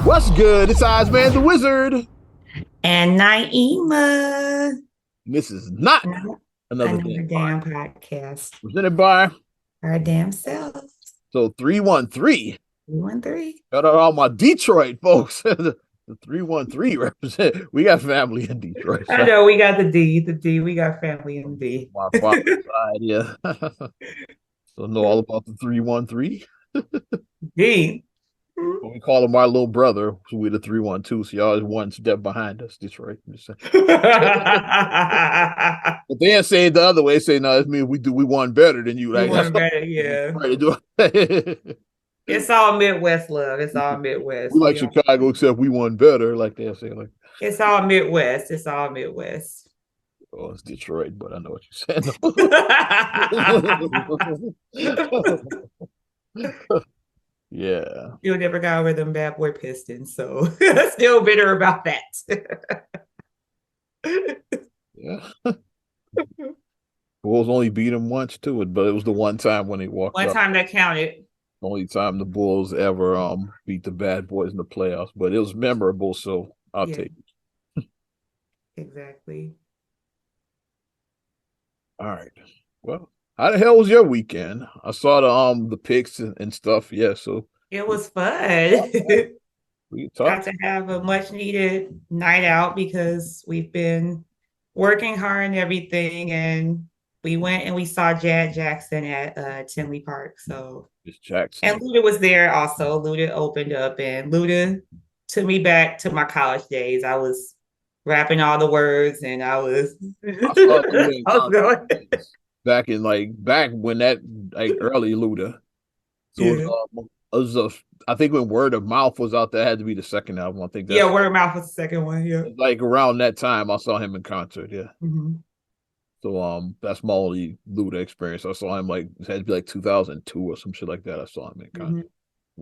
What's good? It's Ozman the Wizard. And Naima. This is not another Another damn damn podcast. podcast. Presented by Our damn selves. 313. 313. Shout out all my Detroit folks. The 313 represent. We got family in Detroit. I So know we got the D, we got family in D. my father's side, yeah. So know all about the 313. D. We call him our little brother. So we the 312. So y'all is one step behind us, Detroit. But they say it the other way, say no, it means we won better than you. You Like that's want what better, yeah. we try to do. It's all Midwest love. It's all We Midwest. like Chicago, except we won better, like they're saying. Like, It's all Midwest. It's all Midwest. oh, it's Detroit, but I know what you're saying. Yeah. Still never got over them bad boy Pistons, so still bitter about that. Yeah. Bulls only beat them once too, but it was the one time when they walked One up. time that counted. Only time the Bulls ever beat the bad boys in the playoffs, but it was memorable, so I'll Yeah, take it. exactly. All right. Well, how the hell was your weekend? I saw the pics and stuff. Yeah, so It we was fun. we Got talked. to have a much needed night out because we've been working hard and everything. And we went and we saw Janet Jackson at Tinley Park. So, It's Jackson. and Luda was there also. Luda opened up and Luda took me back to my college days. I was rapping all the words and I was, I saw Luda in I was concert going. back in back when that like early Luda. So Yeah. it was I think when Word of Mouth was out, that had to be the second album. I think Yeah, that's Word of Mouth was the second one. Yeah. like around that time I saw him in concert. Yeah. Mm-hmm. So that's my only Luda experience. I saw him like it had to be like 2002 or some shit like that. I saw him in concert Mm-hmm.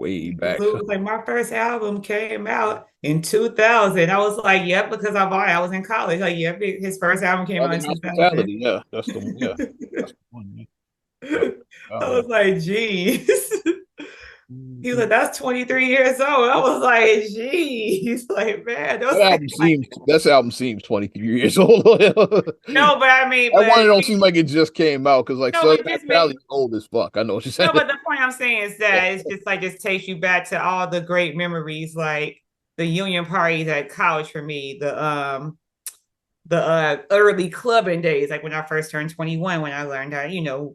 way Luda back. was like, my first album came out in 2000. I was like, yep, because I was in college. Like, yep, his first album came out in Southern 2000. Hospitality, yeah, that's the one. Yeah, that's the one. Yeah. So, I yeah. was like, geez. He was Mhm. like, that's 23 years old. I was like, geez. Like, man, That those things album like, seems 23 years old. That no, but I mean, one don't seem like it just came out because like no, Southern it just Hospitality made, is old as fuck. I know what you're saying. no, but the point I'm saying is that it's just like, just takes you back to all the great memories, like the union parties at college for me, the early clubbing days, like when I first turned 21, when I learned how,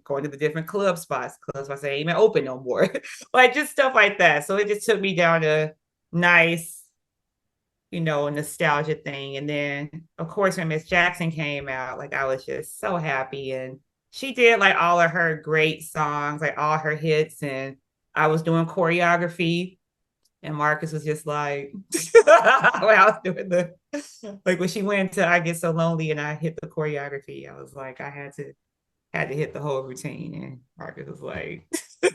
going to the different club spots ain't even open no more. Like just stuff like that. So it just took me down a nice, nostalgia thing. And then of course when Miss Jackson came out, like I was just so happy. And she did like all of her great songs, like all her hits, and I was doing choreography and Marcus was just like, when I was doing like when she went to I Get So Lonely and I hit the choreography, I was like, I had to hit the whole routine. And Marcus was like, I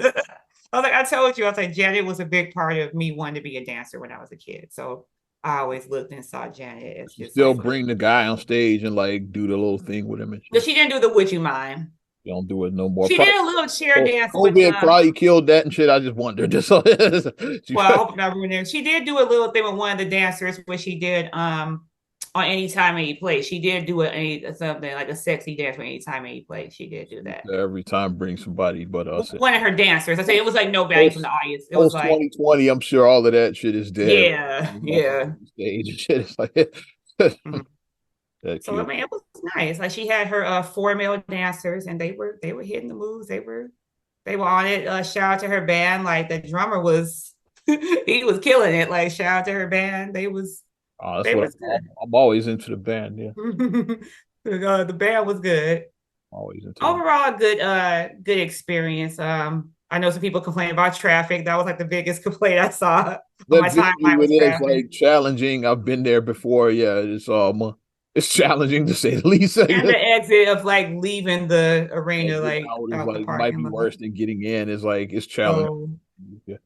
was like, I told you, I was like, Janet was a big part of me wanting to be a dancer when I was a kid. So I always looked and saw Janet as You just still like, bring the guy on stage and like do the little thing with him and but shit. she didn't do the Would You Mind. You don't do it no more. She Probably did a little chair dance with COVID probably killed that and shit. I just wondered. Just well, I hope I'm not ruining it. She did do a little thing with one of the dancers where she did on Any Time Any Place. She did do something like a sexy dance for Any Time Any Place. She did do that. every time bring somebody but us. One of her dancers. I say it was like nobody from Post the audience. It was post like, 2020, I'm sure all of that shit is dead. yeah, yeah. Stage and shit. It's like Mhm. that So I killed. mean, it was nice. Like she had her four male dancers, and they were hitting the moves. They were on it. Shout out to her band. Like the drummer was, he was killing it. Like shout out to her band. Oh, that's They what was good. I'm always into the band. Yeah, The band was good. always into them. Overall, good experience. I know some people complain about traffic. That was like the biggest complaint I saw on That my venue timeline it was is traffic. like challenging. I've been there before. Yeah, it's challenging to say the least. And the exit of like leaving the arena, Exit like out is out the like might parking be lot. worse than getting in. It's like it's challenging. So,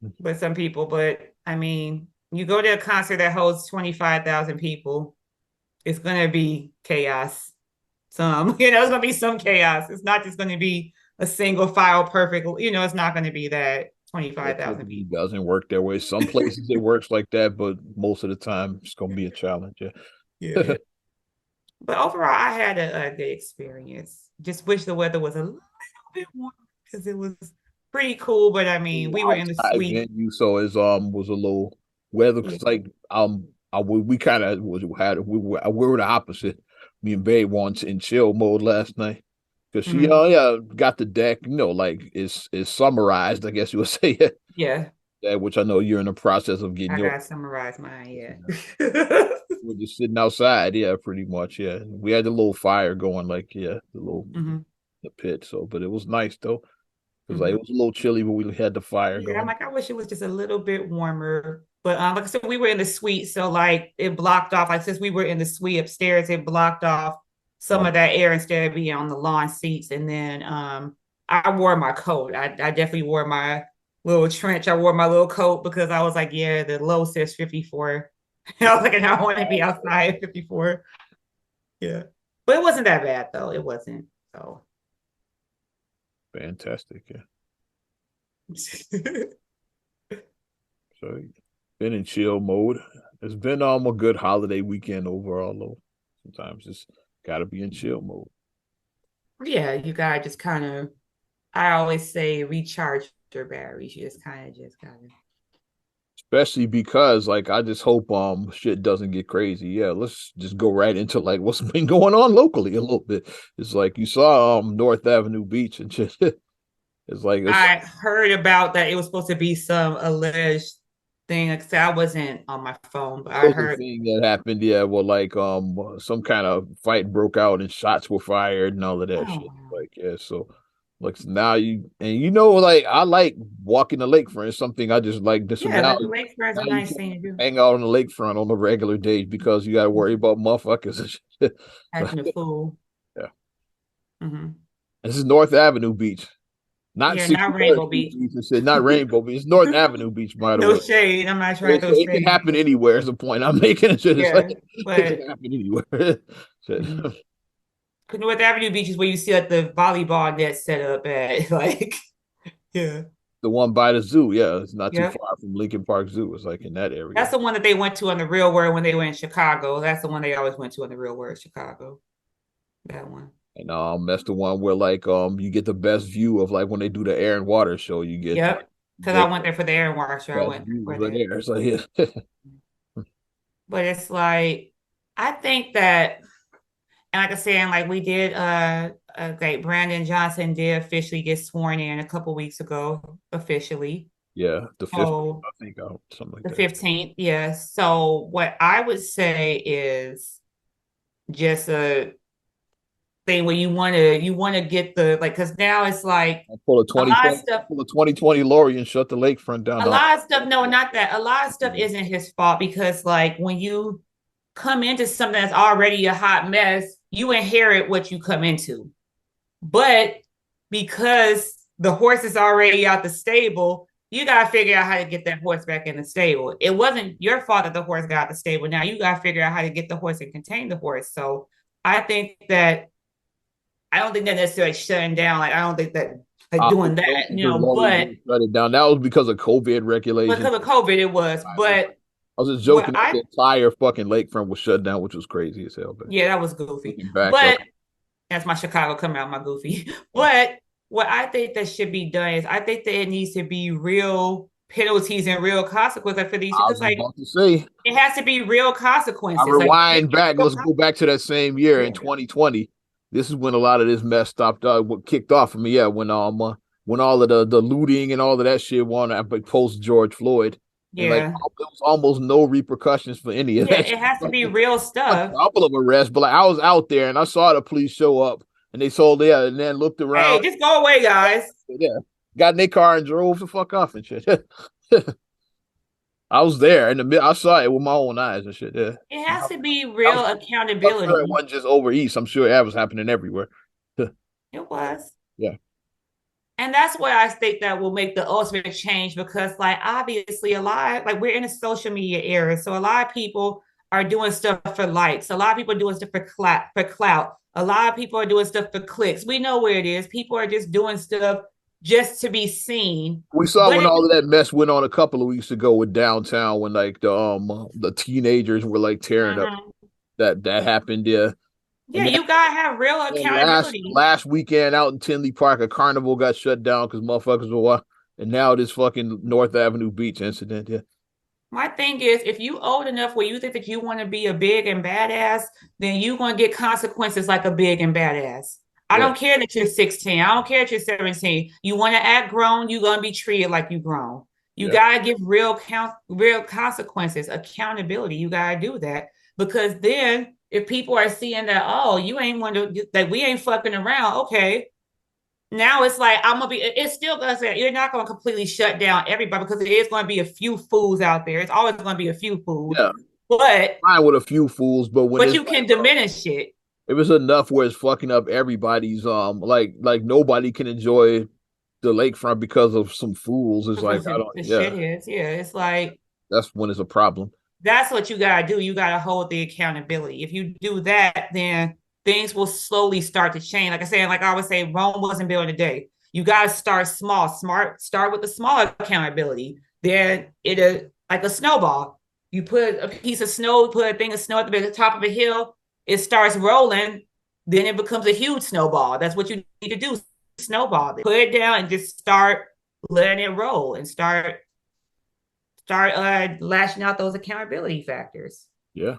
Yeah. but some people, but I mean, you go to a concert that holds 25,000 people, it's gonna be chaos. It's gonna be some chaos. It's not just gonna be a single file perfect, it's not gonna be that. 25,000 It typically people. doesn't work that way. Some places it works like that, but most of the time it's gonna be a challenge. Yeah. Yeah. But overall, I had a good experience. Just wish the weather was a little bit warmer because it was pretty cool. But I mean, we were in the Outside suite. venue, so it's was a little weather Yeah. because like we kind of was had we were the opposite. Me and Babe once in chill mode last night because she Mm-hmm. yeah got the deck, like it's summarized, I guess you would say Yeah. that, which I know you're in the process of getting I your. gotta summarize mine. Yeah. We're just sitting outside, yeah, pretty much, yeah. We had the little fire going, like, yeah, Mm-hmm. the pit. So, but it was nice though, because like it Mm-hmm. was a little chilly, but we had the fire Yeah, I'm going. like, I wish it was just a little bit warmer. But like I said, we were in the suite, so like it blocked off. Like since we were in the suite upstairs, it blocked off some Um, of that air instead of being on the lawn seats. And then I wore my coat. I definitely wore my little trench. I wore my little coat because I was like, yeah, the low says 54. I was like, and I want to be outside at 54. Yeah. But it wasn't that bad though. It wasn't. So fantastic, yeah. So, been in chill mode. It's been a good holiday weekend overall, though. Sometimes it's got to be in chill mode. yeah, you gotta just kind of I always say recharge your batteries. You just kind of. Especially because like I just hope shit doesn't get crazy. Yeah, let's just go right into like what's been going on locally a little bit. It's like you saw North Avenue Beach and shit. It's I heard about that it was supposed to be some alleged thing. Like I said, I wasn't on my phone, but I was a heard. thing that happened, yeah, well like some kind of fight broke out and shots were fired and all of that Oh shit. wow. Like, yeah, so like now like I like walking the lakefront. It's something I just like this. So Yeah, now like the lakefront's a you nice can't thing to do. hang out on the lakefront on a regular day because you gotta worry about motherfuckers and shit. Acting a fool. Yeah. Hmm. This is North Avenue Beach, not Yeah, not 63rd Rainbow Street Beach. Beach and shit, not Rainbow Beach. It's North Avenue Beach, by the No way. shade. I'm not But trying to throw it can shade. happen anywhere. Is the point I'm making? It's like Yeah, it can but happen anywhere. Shit. mm-hmm. North Avenue Beach is where you see like the volleyball net set up at. Like, yeah, The one by the zoo, yeah, it's not too yeah. far from Lincoln Park Zoo. It's like in that area. That's the one that they went to on the real world when they were in Chicago. That's the one they always went to on the real world, Chicago. That one. And that's the one where like you get the best view of like when they do the air and water show. You get like Yep. Because I the went there for the air water show. I best went views for right that. there. So yeah, But it's like I think that, and like I said, like we did like Brandon Johnson did officially get sworn in a couple weeks ago, officially. yeah, the 15th, So I think, something like the that. 15th, yes. So what I would say is just a thing where you want to get the like because now it's like I pull a a lot of 2020, stuff pull a 2020 Lori and shut the lakefront down. a No, lot of stuff no not that a lot of stuff isn't his fault because like when you come into something that's already a hot mess you inherit what you come into but because the horse is already out the stable you got to figure out how to get that horse back in the stable. It wasn't your fault that the horse got out the stable. Now you got to figure out how to get the horse and contain the horse. So I think that I don't think that necessarily shutting down. Like I don't think that like doing Don't that, think the Lori but didn't shut it down. That was because of COVID regulations. because of COVID it was. But I was just what joking that I the entire fucking lakefront was shut down, which was crazy as hell. But yeah, that was goofy. looking back up, But that's my Chicago coming out my goofy. yeah, But what I think that should be done is I think that it needs to be real penalties and real consequences for these I because was like about to say, it has to be real I consequences. Like rewind back. Let's go back to that same year in yeah, 2020. This is when a lot of this mess stopped. What kicked off for me? Yeah, when all of the looting and all of that shit won post George Floyd, and like yeah, there was almost no repercussions for any of yeah. that. It has to be real A stuff. couple of arrests, but like I was out there and I saw the police show up and they told yeah, and then looked around. Hey, just go away, guys. Yeah, got in their car and drove the fuck off and shit. I was there in the mid. I saw it with my own eyes and shit. Yeah, It has to be I'm real sure it accountability. wasn't just over east. I'm sure that was happening everywhere. It was. Yeah, And that's where I think that will make the ultimate change because, like, obviously, like, we're in a social media era. So, a lot of people are doing stuff for likes. A lot of people are doing stuff for clout. A lot of people are doing stuff for clicks. We know where it is. People are just doing stuff just to be seen. We saw But when it, all of that mess went on a couple of weeks ago with downtown when like the teenagers were like tearing up. mhm. That happened there. Yeah, And that you gotta have real and last accountability. last weekend out in Tinley Park, a carnival got shut down because motherfuckers were wild. And now this fucking North Avenue Beach incident. Yeah, My thing is, if you old enough where you think that you want to be a big and badass, then you're gonna get consequences like a big and badass. I yeah, don't care that you're 16. I don't care that you're 17. You want to act grown, you're gonna be treated like you grown. You yeah, gotta give real consequences, accountability. You gotta do that because then if people are seeing that, oh, you ain't want to that we ain't fucking around, okay, now it's like I'm gonna be. It's still gonna say you're not gonna completely shut down everybody because it is gonna be a few fools out there. It's always gonna be a few fools, yeah. but Fine with a few fools, but when it's you like can diminish it if it's enough where it's fucking up everybody's like nobody can enjoy the lakefront because of some fools. It's like because I don't the yeah, shit is. Yeah, it's like that's when it's a problem. that's what you gotta do. You gotta hold the accountability. If you do that, then things will slowly start to change. Like I said, like I always say, Rome wasn't built in a day. You gotta start small. Start with the small accountability. Then it like a snowball. You put a piece of snow, put a thing of snow at the top of a hill. It starts rolling. Then it becomes a huge snowball. That's what you need to do. Snowball it. Put it down and just start letting it roll and start lashing out those accountability factors. Yeah.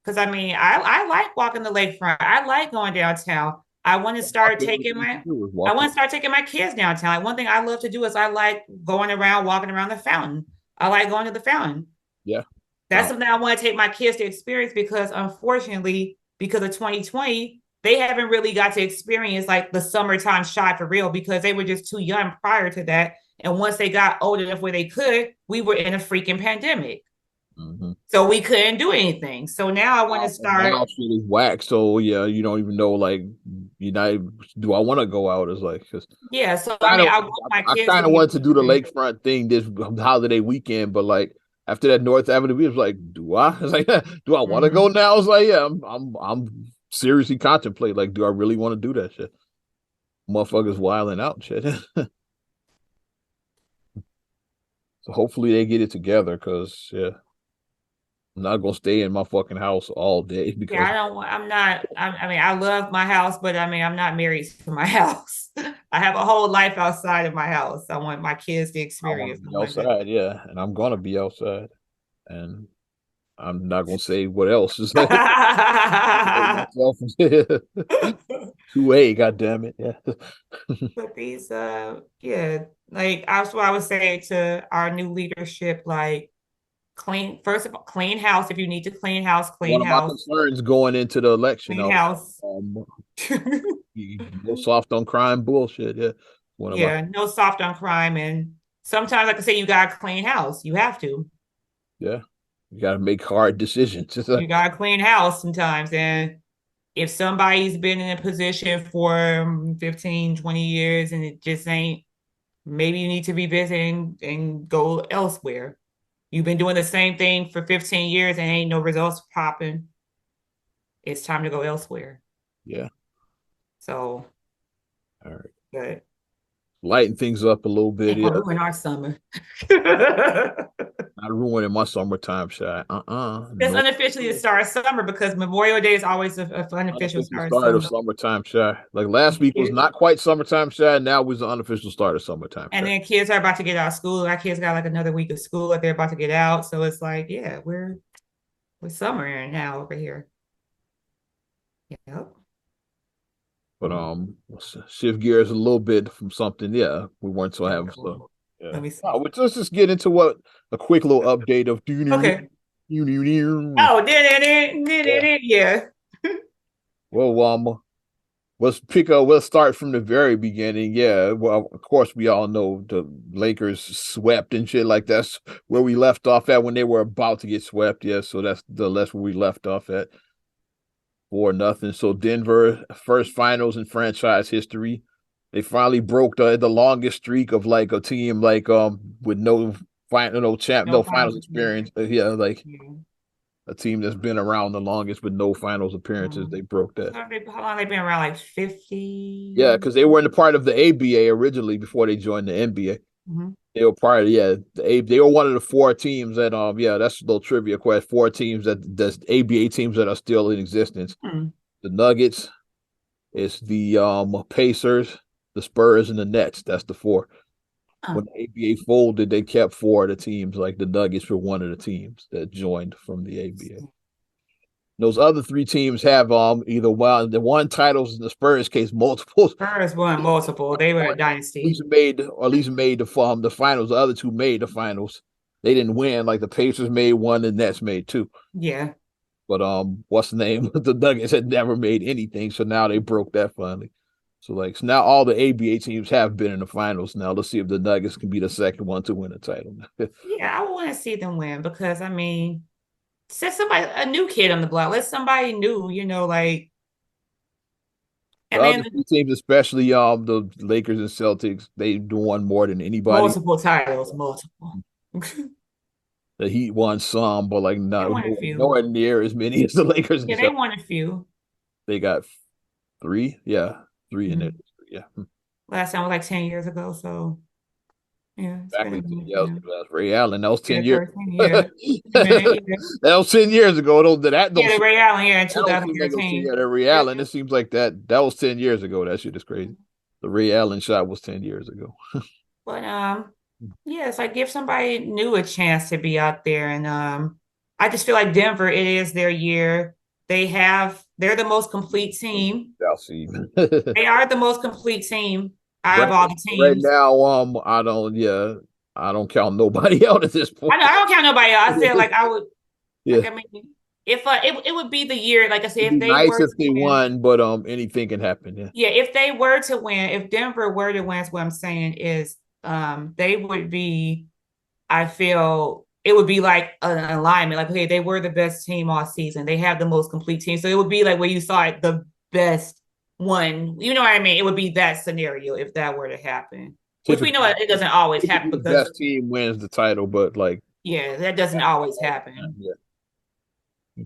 Because I mean, I like walking the lakefront. I like going downtown. I want to start taking my I want to start taking my kids downtown. Like one thing I love to do is I like going around, walking around the fountain. I like going to the fountain. Yeah. That's something I want to take my kids to experience because unfortunately, because of 2020, they haven't really got to experience like the summertime shot for real because they were just too young prior to that. And once they got old enough where they could, we were in a freaking pandemic. Mm-hmm. So we couldn't do anything. So now I want to Now start. shit is whack. So yeah, you don't even know like you know do I want to go out? It's like because Yeah. So I kind mean, of I want my I kids to kind of be able wanted to to do the experience. lakefront thing this holiday weekend, but like after that North Avenue, it was like, do I? It's like, do I want to go Mm-hmm. now? It's like, yeah, I'm seriously contemplate like, do I really want to do that shit? Motherfuckers wilding out shit. So hopefully they get it together because yeah, I'm not gonna stay in my fucking house all day Yeah, because I don't want, I'm not, I mean, I love my house, but I mean, I'm not married to my house. I have a whole life outside of my house. I want my kids to I want to experience. I be want to, outside. Yeah, and I'm gonna be outside, and I'm not gonna say what else. It's like myself. 2A, god damn it. Yeah. but these, yeah, like that's what I would say to our new leadership, like clean, first of all, clean house. If you need to One clean of my house, concerns going into the election, clean house. um, go soft on crime bullshit. Yeah. One of my Yeah, no soft on crime. And sometimes, like I say, you got to clean house. You have to. yeah. You gotta make hard decisions. It's like, You got to clean house sometimes. And if somebody's been in a position for 15, 20 years and it just ain't, maybe you need to revisit and go elsewhere. You've been doing the same thing for 15 years and ain't no results popping. It's time to go elsewhere. yeah. So, All right. but Lighten things up a little bit. ain't gonna Yeah. ruin our summer. Not ruining my summertime shot. It's No. unofficially the start of summer because Memorial Day is always a unofficial Unofficial start of start of summer. summertime shy. Like last week was not quite summertime shy. Now was the unofficial start of summertime And shy. then kids are about to get out of school. Our kids got like another week of school that they're about to get out. So it's like, yeah, we're summer now over here. Yep. But let's shift gears a little bit from something. Yeah, we weren't so Okay, having so. cool. Yeah. Let me see. Oh, let's just get into what a quick little update of Okay. yeah. Oh, yeah. Well, let's pick up. Let's start from the very beginning. Yeah. Well, of course, we all know the Lakers swept and shit like that's where we left off at when they were about to get swept. Yeah. So that's where we left off at. 4-0. So Denver, first finals in franchise history. They finally broke the longest streak of like a team like with no final no champ No no finals finals appearance. experience. Yeah, like Yeah. a team that's been around the longest with no finals appearances. They broke that. How long they been around? Like 50? Yeah, because they were in the part of the ABA originally before they joined the NBA. Mm-hmm. They were part of they were one of the four teams that that's a little trivia question. Four teams that's ABA teams that are still in existence. Hmm. The Nuggets, it's the Pacers, the Spurs, and the Nets. That's the four. Huh. When the ABA folded, they kept four of the teams. Like the Nuggets were one of the teams that joined from the ABA. Those other three teams have either one titles in the Spurs case, multiples. Spurs won multiple. They were a dynasty. At least made the finals. The other two made the finals. They didn't win. Like the Pacers made one, the Nets made two. Yeah. But what's the name? The Nuggets had never made anything, so now they broke that finally. So now all the ABA teams have been in the finals. Now let's see if the Nuggets can be the second one to win a title. Yeah, I want to see them win because I mean, set somebody a new kid on the block. Let somebody new, like The and other then two teams, especially the Lakers and Celtics, they won more than anybody. multiple titles, multiple. The Heat won some, but like They not won a few. nowhere near as many as the Lakers and Yeah, they Celtics. won a few. They got three, yeah, three in it, Mhm. yeah. Last time was like 10 years ago, so yeah, it's been a Exactly 10 minute. years Yeah, ago. That's Ray Allen. That was yeah, 10 years. 13. Yeah, a minute. Yeah, That was 10 years ago. That yeah, don't the seem Ray Allen. Yeah, in that don't seem like it was 10 2013. years. That Ray Yep. Allen, it seems like that was 10 years ago. That shit is crazy. The Ray Allen shot was 10 years ago. But yeah, it's like give somebody new a chance to be out there, and I just feel like Denver. It is their year. They're the most complete team. I'll see. They are the most complete team out right of all the right teams. now, I don't count nobody out at this I point. know I don't count nobody else. I said like I would Yeah. like I mean if it would be the year, like I said, It'd if be they nice were if to they win, won, but anything can happen. Yeah. yeah, if they were to win, if Denver were to win, is what I'm saying is they would be, I feel it would be like an alignment. Like, okay, they were the best team all season. They have the most complete team. So it would be like where you saw it, the best one. You know what I mean? It would be that scenario if that were to happen. Which we know Typically, it doesn't always happen typically the because, best team wins the title, but like yeah, that doesn't always happen. yeah.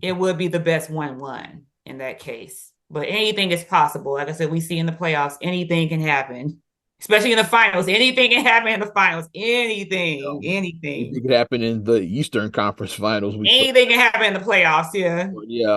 It would be the best 1-1 in that case. But anything is possible. Like I said, we see in the playoffs, anything can happen, especially in the finals. Anything can happen in the finals. Anything, Anything anything, could happen in the Eastern Conference Finals. We saw. anything can happen in the playoffs. Yeah. Yeah,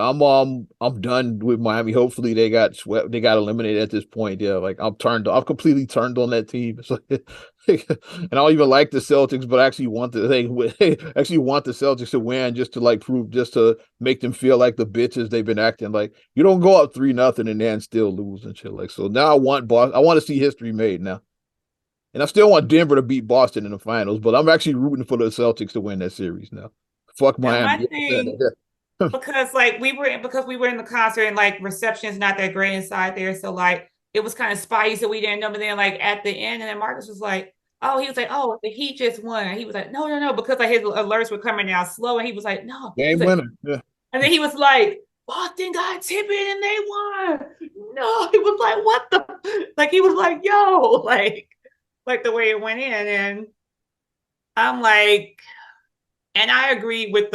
I'm done with Miami. Hopefully they got swept. They got eliminated at this point. Yeah, like I'm completely turned on that team. It's like, and I don't even like the Celtics, but I actually want actually want the Celtics to win just to like prove, just to make them feel like the bitches they've been acting like. You don't go up 3-0 and then still lose and shit. Like, so now I want Boston. I want to see history made now. And I still want Denver to beat Boston in the finals, but I'm actually rooting for the Celtics to win that series now. Fuck Now my Miami. thing, because we were in the concert and like reception is not that great inside there. So like it was kind of spotty, so we didn't know. But then like at the end, and then Marcus was like, "Oh, he was like, oh, the Heat just won." And he was like, "No, no, no," because like his alerts were coming down slow, and he was like, "No." He Game was like, winner. Yeah. and then he was like, "Boston got tipped and they won." No, he was like, "What the?" Like he was like, "Yo," like the way it went in, and I'm like. And I agree with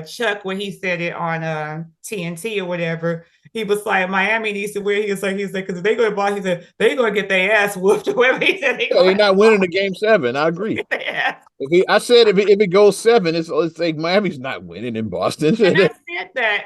Chuck when he said it on TNT or whatever. He was like, Miami needs to win. He's like, because if they go to Boston, he said they gonna get their ass whooped or whatever. He said they Yeah, they're gonna not winning the game seven. I agree. get their ass. I said if it goes seven, it's like Miami's not winning in Boston. And I they said that,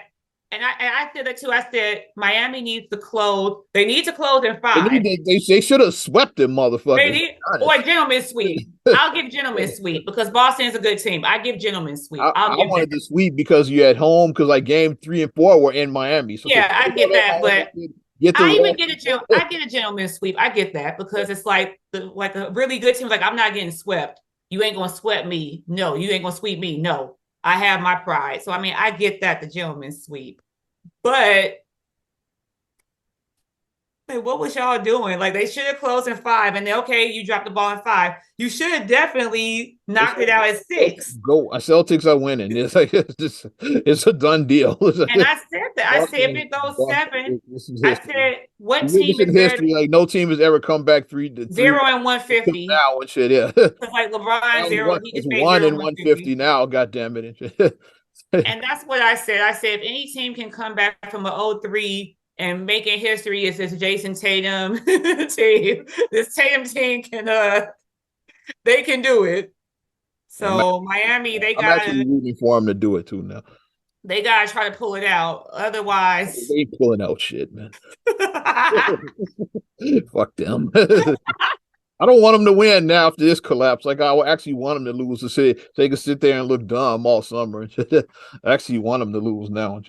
and I said that too. I said Miami needs to close. They need to close in five. they should have swept them They motherfuckers. need or Honest. a gentleman sweep. I'll give gentleman sweep because Boston is a good team. I give gentleman sweep. I'll I give that. wanted to sweep because you at home because like game 3 and 4 were in Miami. So Yeah, I get that, but get the I get a gentleman's sweep. I get that because it's like a really good team. Like I'm not getting swept. You ain't gonna sweep me. No, you ain't gonna sweep me. No, I have my pride. So I mean, I get that the gentleman's sweep, but like, what was y'all doing? Like they should have closed in five, and then okay, you dropped the ball in five. You should have definitely knocked it out at six. Go. Celtics are winning. It's like it's a done deal. And I said that. I said if Boston, it goes Boston, seven, this is I history. said what You team witnessing is there? history. Like no team has ever come back 3 to 3 Zero and 150. now and shit. Yeah. Because like LeBron Now zero, he it's just made one zero and and one 150. fifty now. God damn it! And that's what I said. I said if any team can come back from an 0-3 and making history, it's this Jason Tatum team. This Tatum team can they can do it. I'm So actually, Miami, I'm actually rooting for him to do it too now. they gotta try to pull it out. They Otherwise, ain't pulling out shit, man. Fuck them. I don't want them to win now after this collapse. Like I actually want them to lose so they can sit there and look dumb all summer. I actually want them to lose now.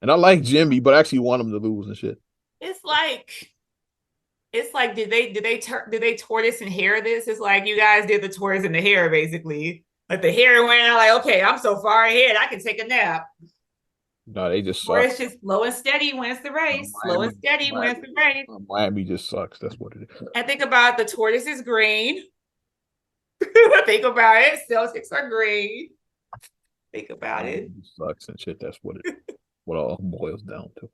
And I like Jimmy, but I actually want him to lose and shit. it's like did they tortoise and hair this? It's like you guys did the tortoise and the hare basically. Like the hare went out like, okay, I'm so far ahead, I can take a nap. No, they just Or suck. it's just slow and steady wins the race. Slow and Miami, steady wins Miami, the race. Miami just sucks. That's what it is. And think about the tortoise is green. Think about it. Celtics are green. Think about Miami it. just sucks and shit. That's what all boils down to.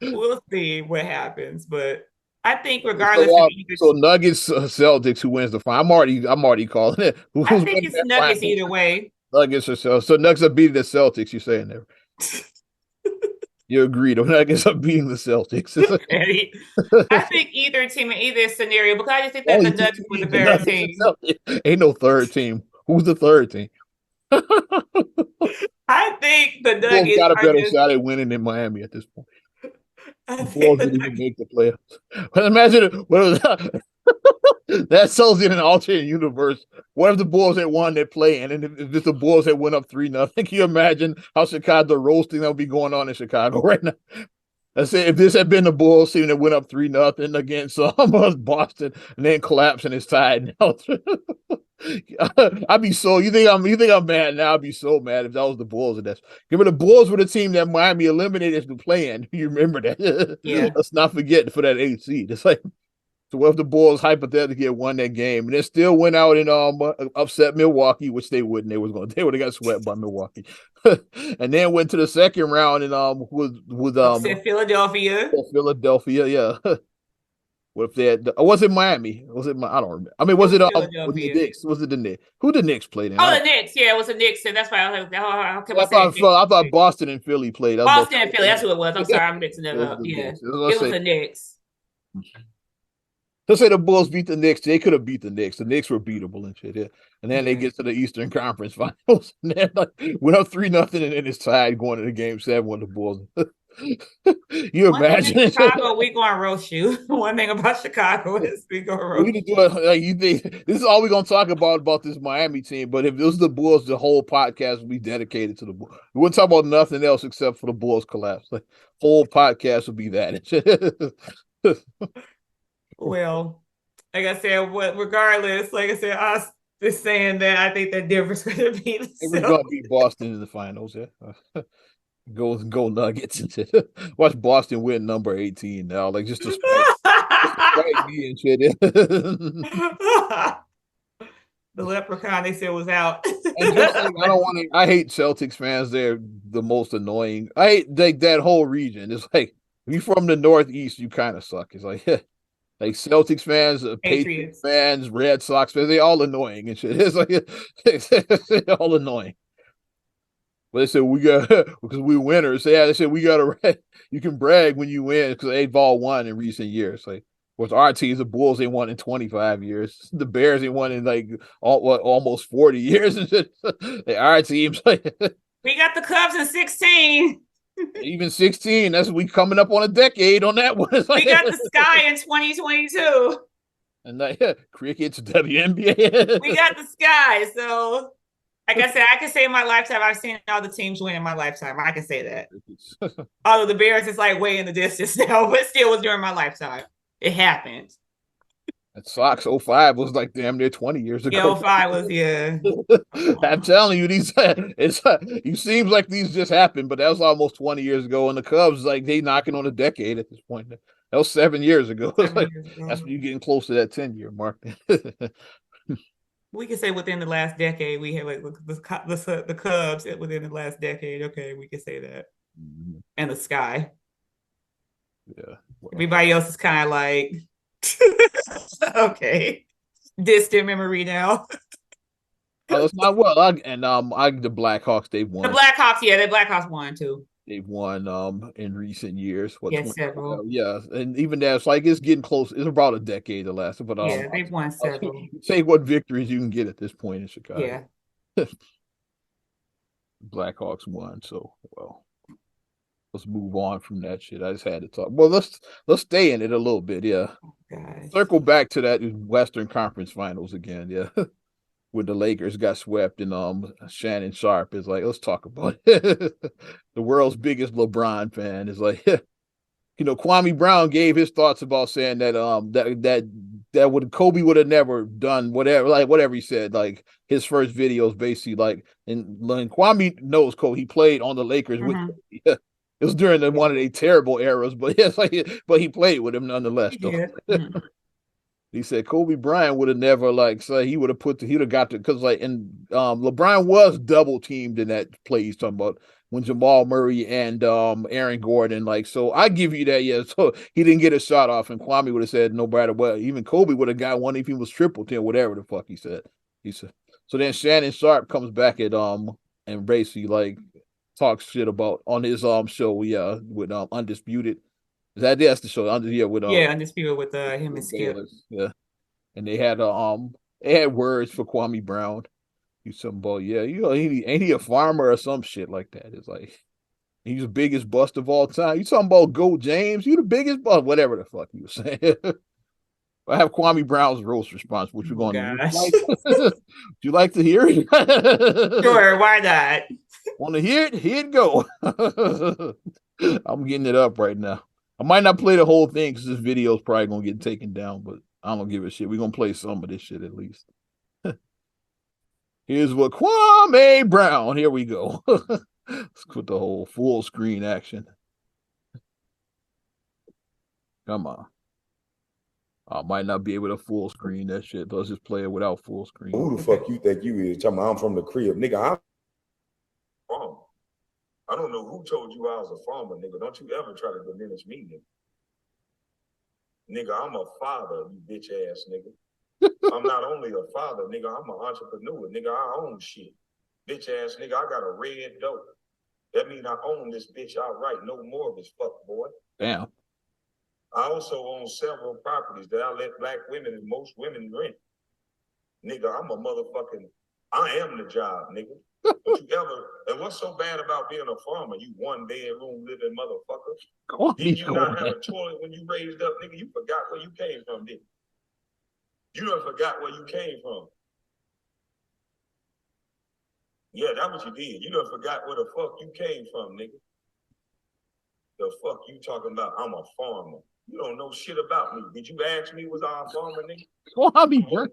We'll see what happens, but I think regardless of So, either, so Nuggets, Celtics, who wins the final? I'm already calling it. I Who's think winning it's that Nuggets final? either way. Nuggets or Celtics. So Nuggets are beating the Celtics. You're saying there? You agree? The Nuggets are beating the Celtics. I think either team in either scenario, because I just think that the Only two Nuggets were the teams, the better Nuggets and team. Celtics. Ain't no third team. Who's the third team? I think the Bulls Nuggets got a are better just. shot at winning in Miami at this point. I The think Bulls the didn't even Nuggets. make the playoffs. But imagine what was that? That sells in an alternate universe. What if the Bulls had won their play and if the Bulls had went up 3-0? Can you imagine how Chicago roasting that would be going on in Chicago right now? I say if this had been the Bulls team that went up 3-0 against Boston and then collapsed and it's tied now. I'd be so you think I'm mad now? I'd be so mad if that was the Bulls. And that's give it the Bulls were the team that Miami eliminated the play-in. You remember that? Yeah, Let's not forget for that 8 seed. It's like so what if the Bulls hypothetically had won that game and then still went out and upset Milwaukee, which they wouldn't. They would have got swept by Milwaukee, and then went to the second round and with upset Philadelphia. Philadelphia. Yeah. What if they had? Was it Miami? Was it? I don't remember. I mean, It was was it the Philadelphia. Knicks? Was it the Knicks? Who the Knicks played in? I Oh, don't. the Knicks. Yeah, it was the Knicks, and that's why I was like, how come I I said thought Knicks? I thought Boston and Philly played. I was about Boston and Philly. That's who it was. I'm to sorry, I'm mixing it it was up. the Yeah, Knicks. Let's it was say the Knicks. let's say the Bulls beat the Knicks. They could have beat the Knicks. The Knicks were beatable and shit. Yeah. And then they Yeah. get to the Eastern Conference Finals and then like, went up 3-0 and then it's tied going to the game seven with the Bulls. You One thing in imagine? Chicago, we gonna roast you. One thing about Chicago is we gonna We roast need to do it. Like, you think this is all we're gonna talk about this Miami team? But if it was the Bulls, the whole podcast would be dedicated to the Bulls. We wouldn't talk about nothing else except for the Bulls collapse. Like whole podcast would be that. you. Well, like I said, what regardless, like I said, I was just saying that I think that Denver's gonna be the It was gonna Celtics. beat Boston in the finals. Yeah, go Nuggets and shit. Watch Boston win number 18 now, like just to spite me and shit. The leprechaun they said was out. And just like I don't want to, I hate Celtics fans. They're the most annoying. I hate like that whole region. It's like if you're from the Northeast, you kind of suck. It's like like Celtics fans, Patriots Patriots. fans, Red Sox fans. They all annoying and shit. It's like it's all annoying. But they said we got because we winners. Yeah, they said we got to. You can brag when you win because they've all won in recent years. Like with our teams, the Bulls ain't won in 25 years. The Bears ain't won in like almost 40 years. And shit. Our teams like We got the Cubs in 16. even 16. That's we coming up on a decade on that one. It's We like got the Sky in 2022. and cricket's WNBA. We got the Sky. So, like I said, I can say in my lifetime, I've seen all the teams win in my lifetime. I can say that. Although the Bears is like way in the distance now, but still was during my lifetime. It happened. That Sox '05 was like damn near 20 years Yeah, ago. 05 was, yeah. I'm telling you, these it's you seems like these just happened, but that was almost 20 years ago. And the Cubs, like they knocking on a decade at this point. That was 7 years ago. It's 7 like years that's ago. when you getting close to that 10-year mark. We can say within the last decade, we have like the Cubs within the last decade. Okay, we can say that. And the Sky. Yeah. Well, Everybody else is kind of like, okay, distant memory now. Oh, it's not well. The Blackhawks they've The won. Blackhawks, yeah, the Blackhawks won too. They've won in recent years. What Yes, 20? several. Yeah, and even that's like it's getting close. It's about a decade to last. But Yeah, they've won I'll several. take what victories you can get at this point in Chicago. Yeah. Blackhawks won, so well. Let's move on from that shit. I just had to talk. Well, let's stay in it a little bit. Yeah, Gosh. circle back to that Western Conference Finals again. Yeah, when the Lakers got swept and Shannon Sharp is like, let's talk about it. The world's biggest LeBron fan is like, Kwame Brown gave his thoughts about saying that that would Kobe would have never done whatever he said. Like his first videos basically like and Kwame knows Kobe. He played on the Lakers with Mm-hmm. Kobe. It was during Yeah, one of the terrible eras, but yes, but he played with him nonetheless he though. did. Mm-hmm. He said Kobe Bryant would have never like say he would have he'd have got to because like and LeBron was double teamed in that play he's talking about when Jamal Murray and Aaron Gordon like so I give you that yeah so he didn't get a shot off and Kwame would have said no matter what even Kobe would have got one if he was triple team whatever the fuck he said so then Shannon Sharp comes back at and basically like talks shit about on his show yeah with Undisputed that's the show under yeah with Yeah, undisputed with him and Skip. Bayless yeah and they had words for Kwame Brown. He's something about yeah, ain't he a farmer or some shit like that. It's like he's the biggest bust of all time. You talking about Goat James? You the biggest bust, whatever the fuck you were saying. I have Kwame Brown's roast response, which we're Oh going to would gosh. you like to hear it? Sure, why not? Want to hear it? Here it go. I'm getting it up right now. I might not play the whole thing because this video is probably gonna get taken down, but I don't give a shit. We're gonna play some of this shit at least. Here's what Kwame Brown. Here we go. Let's put the whole full screen action. Come on. I might not be able to full screen that shit. Let's just play it without full screen. Who the fuck you think you is? Talking about I'm from the crib, nigga. I'm farmer. I don't know who told you I was a farmer, nigga. Don't you ever try to diminish me, nigga. Nigga, I'm a father, you bitch ass nigga. I'm not only a father, nigga. I'm an entrepreneur, nigga. I own shit, bitch ass nigga. I got a red dope. That means I own this bitch outright. No mortgage, fuck boy. Damn. I also own several properties that I let black women and most women rent. Nigga, I'm a motherfucking, I am the job, nigga. Don't you ever, and what's so bad about being a farmer? You one bedroom living motherfucker. Did you not have a toilet when you raised up, nigga? You forgot where you came from, didn't you? You done forgot where you came from. Yeah, that's what you did. You done forgot where the fuck you came from, nigga. The fuck you talking about? I'm a farmer. You don't know shit about me. Did you ask me was I a farmer, nigga? Kwame Brown.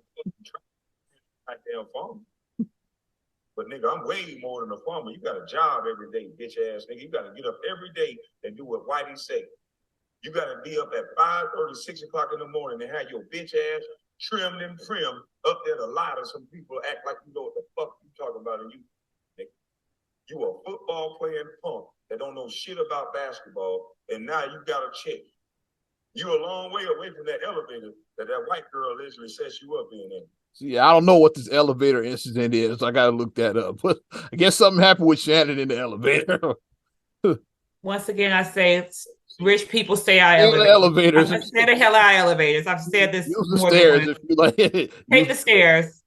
Goddamn farmer. But nigga, I'm way more than a farmer. You got a job every day, bitch ass nigga. You got to get up every day and do what Whitey say. You got to be up at 5:30, 6 o'clock in the morning and have your bitch ass trimmed and prim up there to lie to some people act like you know what the fuck you talking about. And you a football playing punk that don't know shit about basketball, and now you got a chick. You a long way away from that elevator that white girl literally sets you up in there. See, I don't know what this elevator incident is. I gotta look that up. But I guess something happened with Shannon in the elevator. Once again, I say rich people stay out of In the elevators. elevators. Stay the hell out of elevators. I've said this Use the more than stairs once. if you like. Take the stairs.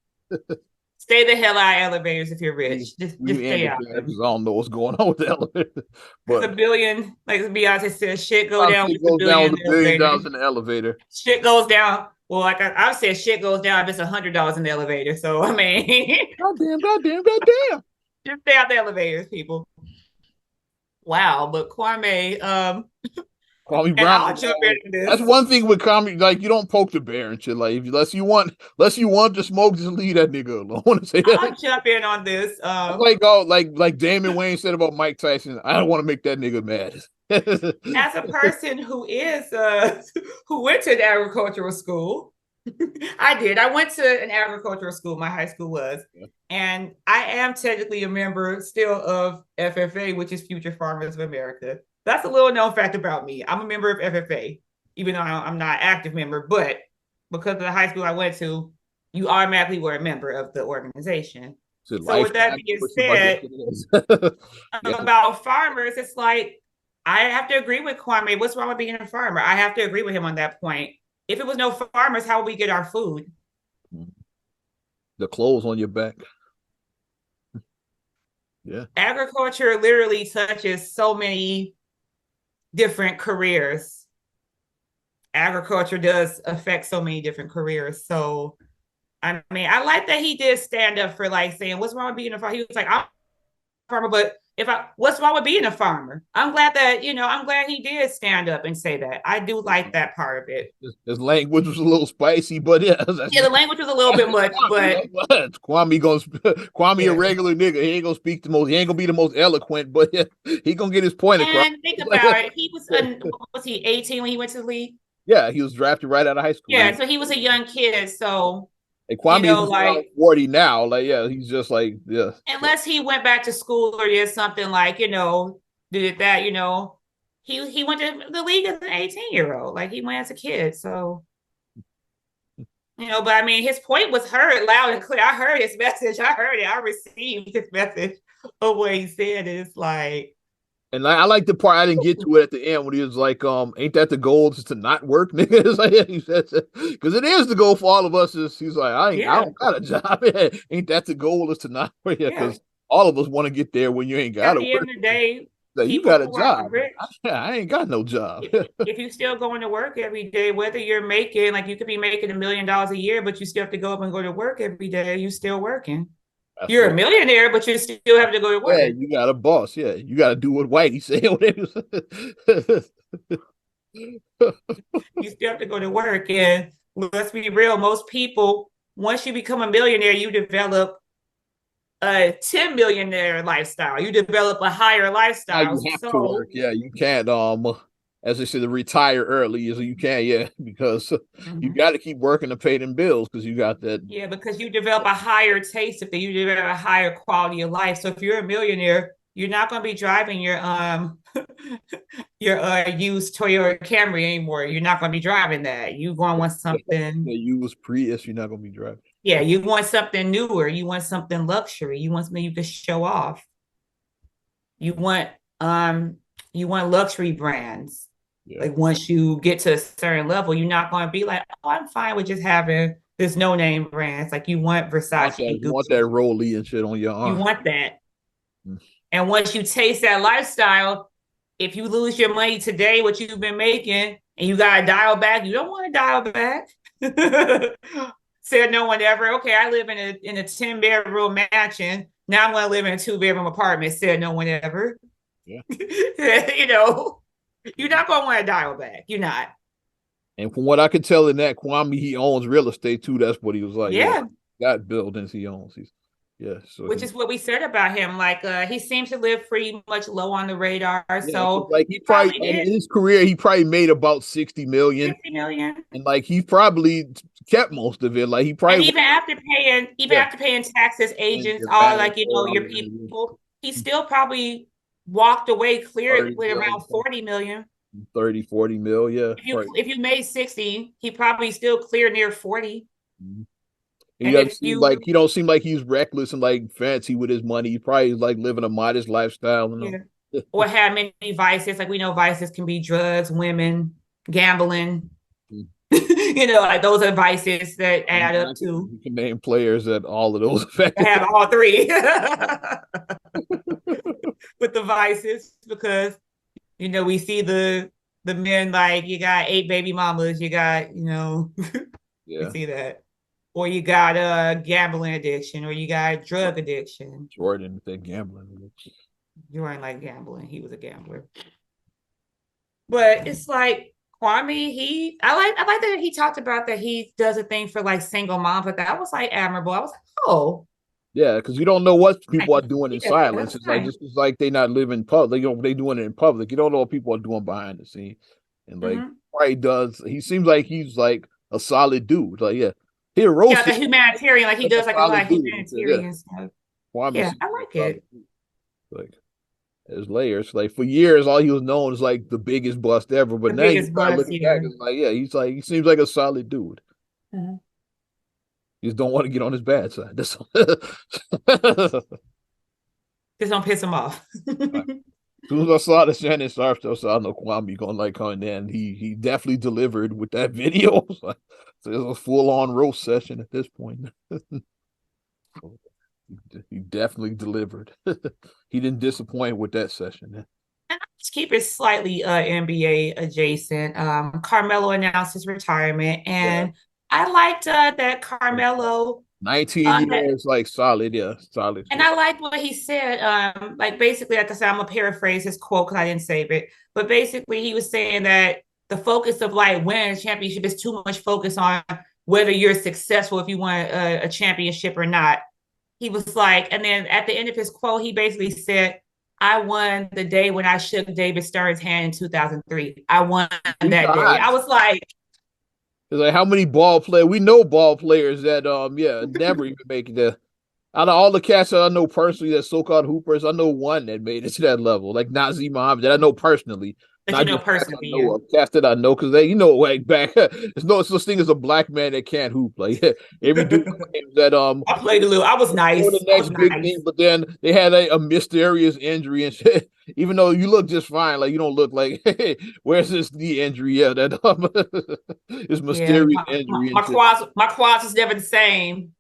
Stay the hell out of elevators if you're rich. Just stay out. I don't know what's going on with the elevator. Because But a billion, like Beyonce said, shit go down shit with a goes down billion with in the $1 billion elevator. in the elevator. Shit goes down. Well, like I said, shit goes down if it's $100 in the elevator. So I mean, Goddamn. just stay out the elevators, people. Wow, but Kwame, Kwame and Brown. I'll jump into That's this. one thing with comedy. Like you don't poke the bear and shit. Like unless you want to smoke, just leave that nigga alone. I want to say that. I'll jump in on this. Like like Damon Wayne said about Mike Tyson. I don't want to make that nigga mad. As a person who is who went to an agricultural school, I did. I went to an agricultural school. My high school was, and I am technically a member still of FFA, which is Future Farmers of America. That's a little known fact about me. I'm a member of FFA, even though I'm not an active member. But because of the high school I went to, you automatically were a member of the organization. So So with that lifetime being membership, I guess said, it is. Yes. about farmers, it's like I have to agree with Kwame. What's wrong with being a farmer? I have to agree with him on that point. If it was no farmers, how would we get our food? The clothes on your back. Yeah. Agriculture literally touches so many different careers. Agriculture does affect so many different careers. So, I mean, I like that he did stand up for like saying, "What's wrong with being a farmer?" He was like, "I'm a farmer, but what's wrong with being a farmer?" I'm glad that I'm glad he did stand up and say that. I do like that part of it. His language was a little spicy, but yeah, Yeah, the language was a little bit much, Kwame. but Like, what? Kwame a yeah. regular nigga. He ain't gonna speak the most. He ain't gonna be the most eloquent, but yeah, he gonna get his point across. And think It's about like, it. What was he, 18 when he went to the league? yeah, he was drafted right out of high school. Yeah, so he was a young kid. So, And Kwame is around like 40 now. Like, yeah, he's just like, yeah. unless he went back to school or did something like, did that, he went to the league as an 18-year-old. Like he went as a kid. So, but I mean his point was heard loud and clear. I heard his message. I heard it. I received his message of what he said. It's like And I like the part I didn't get to it at the end when he was like, ain't that the goal just to not work, nigga? It's like, yeah, he said, because it is the goal for all of us. He's like, I don't got a job. Ain't that the goal is to not work? Yeah, because all of us want to get there when you ain't got to at the work. end of the day, Like, you got a job. I ain't got no job. If you still going to work every day, whether you're making like you could be making $1 million a year, but you still have to go up and go to work every day, you still working. You're a millionaire, but you still have to go to work. Yeah, you got a boss. Yeah, you got to do what Whitey said. You still have to go to work. And let's be real, most people, once you become a millionaire, you develop a 10 millionaire lifestyle. You develop a higher lifestyle. You have to work. Yeah, you can't as they said, retire early so you can, yeah, because you got to keep working to pay them bills because you got that. Yeah, because you develop a higher taste of it. You develop a higher quality of life. So if you're a millionaire, you're not going to be driving your your used Toyota Camry anymore. You're not going to be driving that. You're going to want something. The used Prius, you're not going to be driving. Yeah, you want something newer. You want something luxury. You want something you can show off. You want luxury brands. Yeah. Like once you get to a certain level, you're not going to be like, oh, I'm fine with just having this no-name brands. Like you want Versace. You want that Rolly and shit on your arm. You want that. And once you taste that lifestyle, if you lose your money today, what you've been making, and you got to dial back, you don't want to dial back. Said no one ever. Okay, I live in a 10-bedroom mansion. Now I'm going to live in a 2-bedroom apartment. Said no one ever. Yeah. You're not going to want to dial back. You're not. And from what I could tell in that, Kwame, he owns real estate too. That's what he was like. Yeah. Got buildings he owns. So which is what we said about him. Like he seems to live pretty much low on the radar. Yeah, so like he probably in his career, he probably made about 60 million. 60 million. And like he probably kept most of it. Like he probably and even after paying taxes, agents, all like your people, he still probably walked away clear with around 40 million. 30, 40 mil, yeah. If you made 60, he probably still clear near 40. Mm-hmm. He don't seem like he's reckless and like fancy with his money. He probably like living a modest lifestyle. Yeah. Or have many vices. Like we know vices can be drugs, women, gambling. Like those are vices that add up to. You can name players that all of those affect. Have all three with the vices because we see the men like you got 8 baby mamas, you got you see that. Or you got a gambling addiction, or you got drug addiction. Jordan said gambling. Jordan like gambling. He was a gambler. But it's like Kwame, I like that he talked about that he does a thing for like single moms, but that was like admirable. I was like, oh. Yeah, because you don't know what people are doing in silence. It's like it's like they not living public. They doing it in public. You don't know what people are doing behind the scene. And like he does, he seems like he's like a solid dude. Like, yeah. He the humanitarian, like he does like a lot of humanitarian stuff. Yeah, I like it. Like there's layers. Like for years, all he was known as like the biggest bust ever. But now you start looking back, it's like, yeah, he seems like a solid dude. You just don't want to get on his bad side. That's all. Just don't piss him off. As soon as I saw the Shannon Sharp stuff, so I know Kwame gonna like coming in. He definitely delivered with that video. So it's a full on roast session at this point. He definitely delivered. He didn't disappoint with that session. And I'll just keep it slightly NBA adjacent. Carmelo announced his retirement, Yeah. and I liked that Carmelo 19 that, years, like solid, yeah, solid. and I liked what he said. Like basically, like I said, I'm gonna paraphrase his quote because I didn't save it. But basically, he was saying that the focus of like winning a championship is too much focus on whether you're successful if you won a championship or not. He was like, and then at the end of his quote, he basically said, I won the day when I shook David Stern's hand in 2003. I won Beat the that day. I odds. was like, It's like how many ball players we know ball players that yeah never even make it there. Out of all the cats that I know personally, that so-called hoopers, I know one that made it to that level, like Nazim Muhammad, that I know personally, that you not know just cats I personally, know yeah. of, cats that I know because they, you know, like back, there's no such thing as a black man that can't hoop. Like every dude claims that I played a little. I was for the nice. I was next big thing, nice. but then they had a mysterious injury and shit. Even though you look just fine, like you don't look like, hey, where's this knee injury? Yeah, that this Yeah, mysterious injury and shit. my quads was never the same.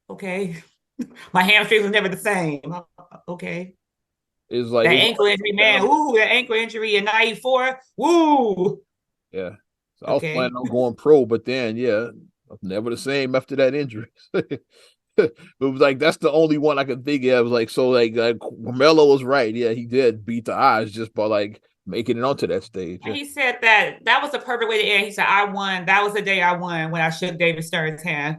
Okay. My hamstrings was never the same. Okay. It's like That it's ankle injury, man. Ooh, that ankle injury in 94. Woo. yeah. So I was Okay. planning on going pro, but then yeah, never the same after that injury. But it was like that's the only one I could think of. Like so, like Carmelo was right. Yeah, he did beat the odds just by like making it onto that stage. And Yeah. he said that was the perfect way to end. He said, I won. That was the day I won when I shook David Stern's hand.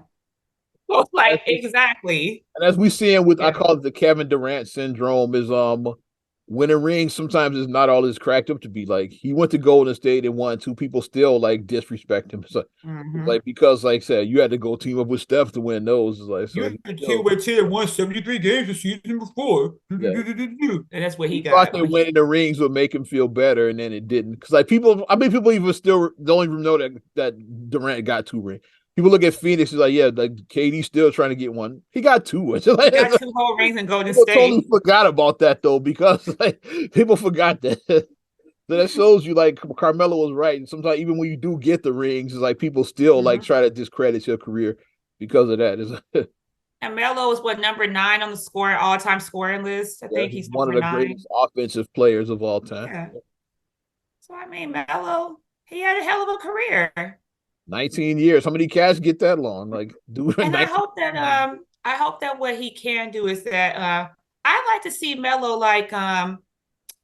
I was like, exactly. And as we seeing with I Yeah. call it the Kevin Durant syndrome is winning rings sometimes is not all it's cracked up to be. Like he went to Golden State and won two people still like disrespect him. So it's Mm-hmm. like because like I said, you had to go team up with Steph to win those. It's like so You he kid still with team won 73 games the season before. yeah. And that's what he He thought got that when he winning the rings would make him feel better, and then it didn't. Because like people, I mean, people even still don't even know that Durant got two rings. People look at Phoenix, is like, yeah, like KD still trying to get one. He got two. It's like, got two whole rings in Golden people totally State. forgot about that though, because like people forgot that. So that shows you like Carmelo was right. And sometimes even when you do get the rings, it's like people still like Mm-hmm. try to discredit your career because of that. It's, And Melo is what number 9 on the all-time scoring list. I yeah, think he's he's one of number the 9. greatest offensive players of all time. Yeah. So I mean, Melo, he had a hell of a career. 19 years. How many cats get that long? Like, dude, And 19. I hope that what he can do is that I like to see Melo like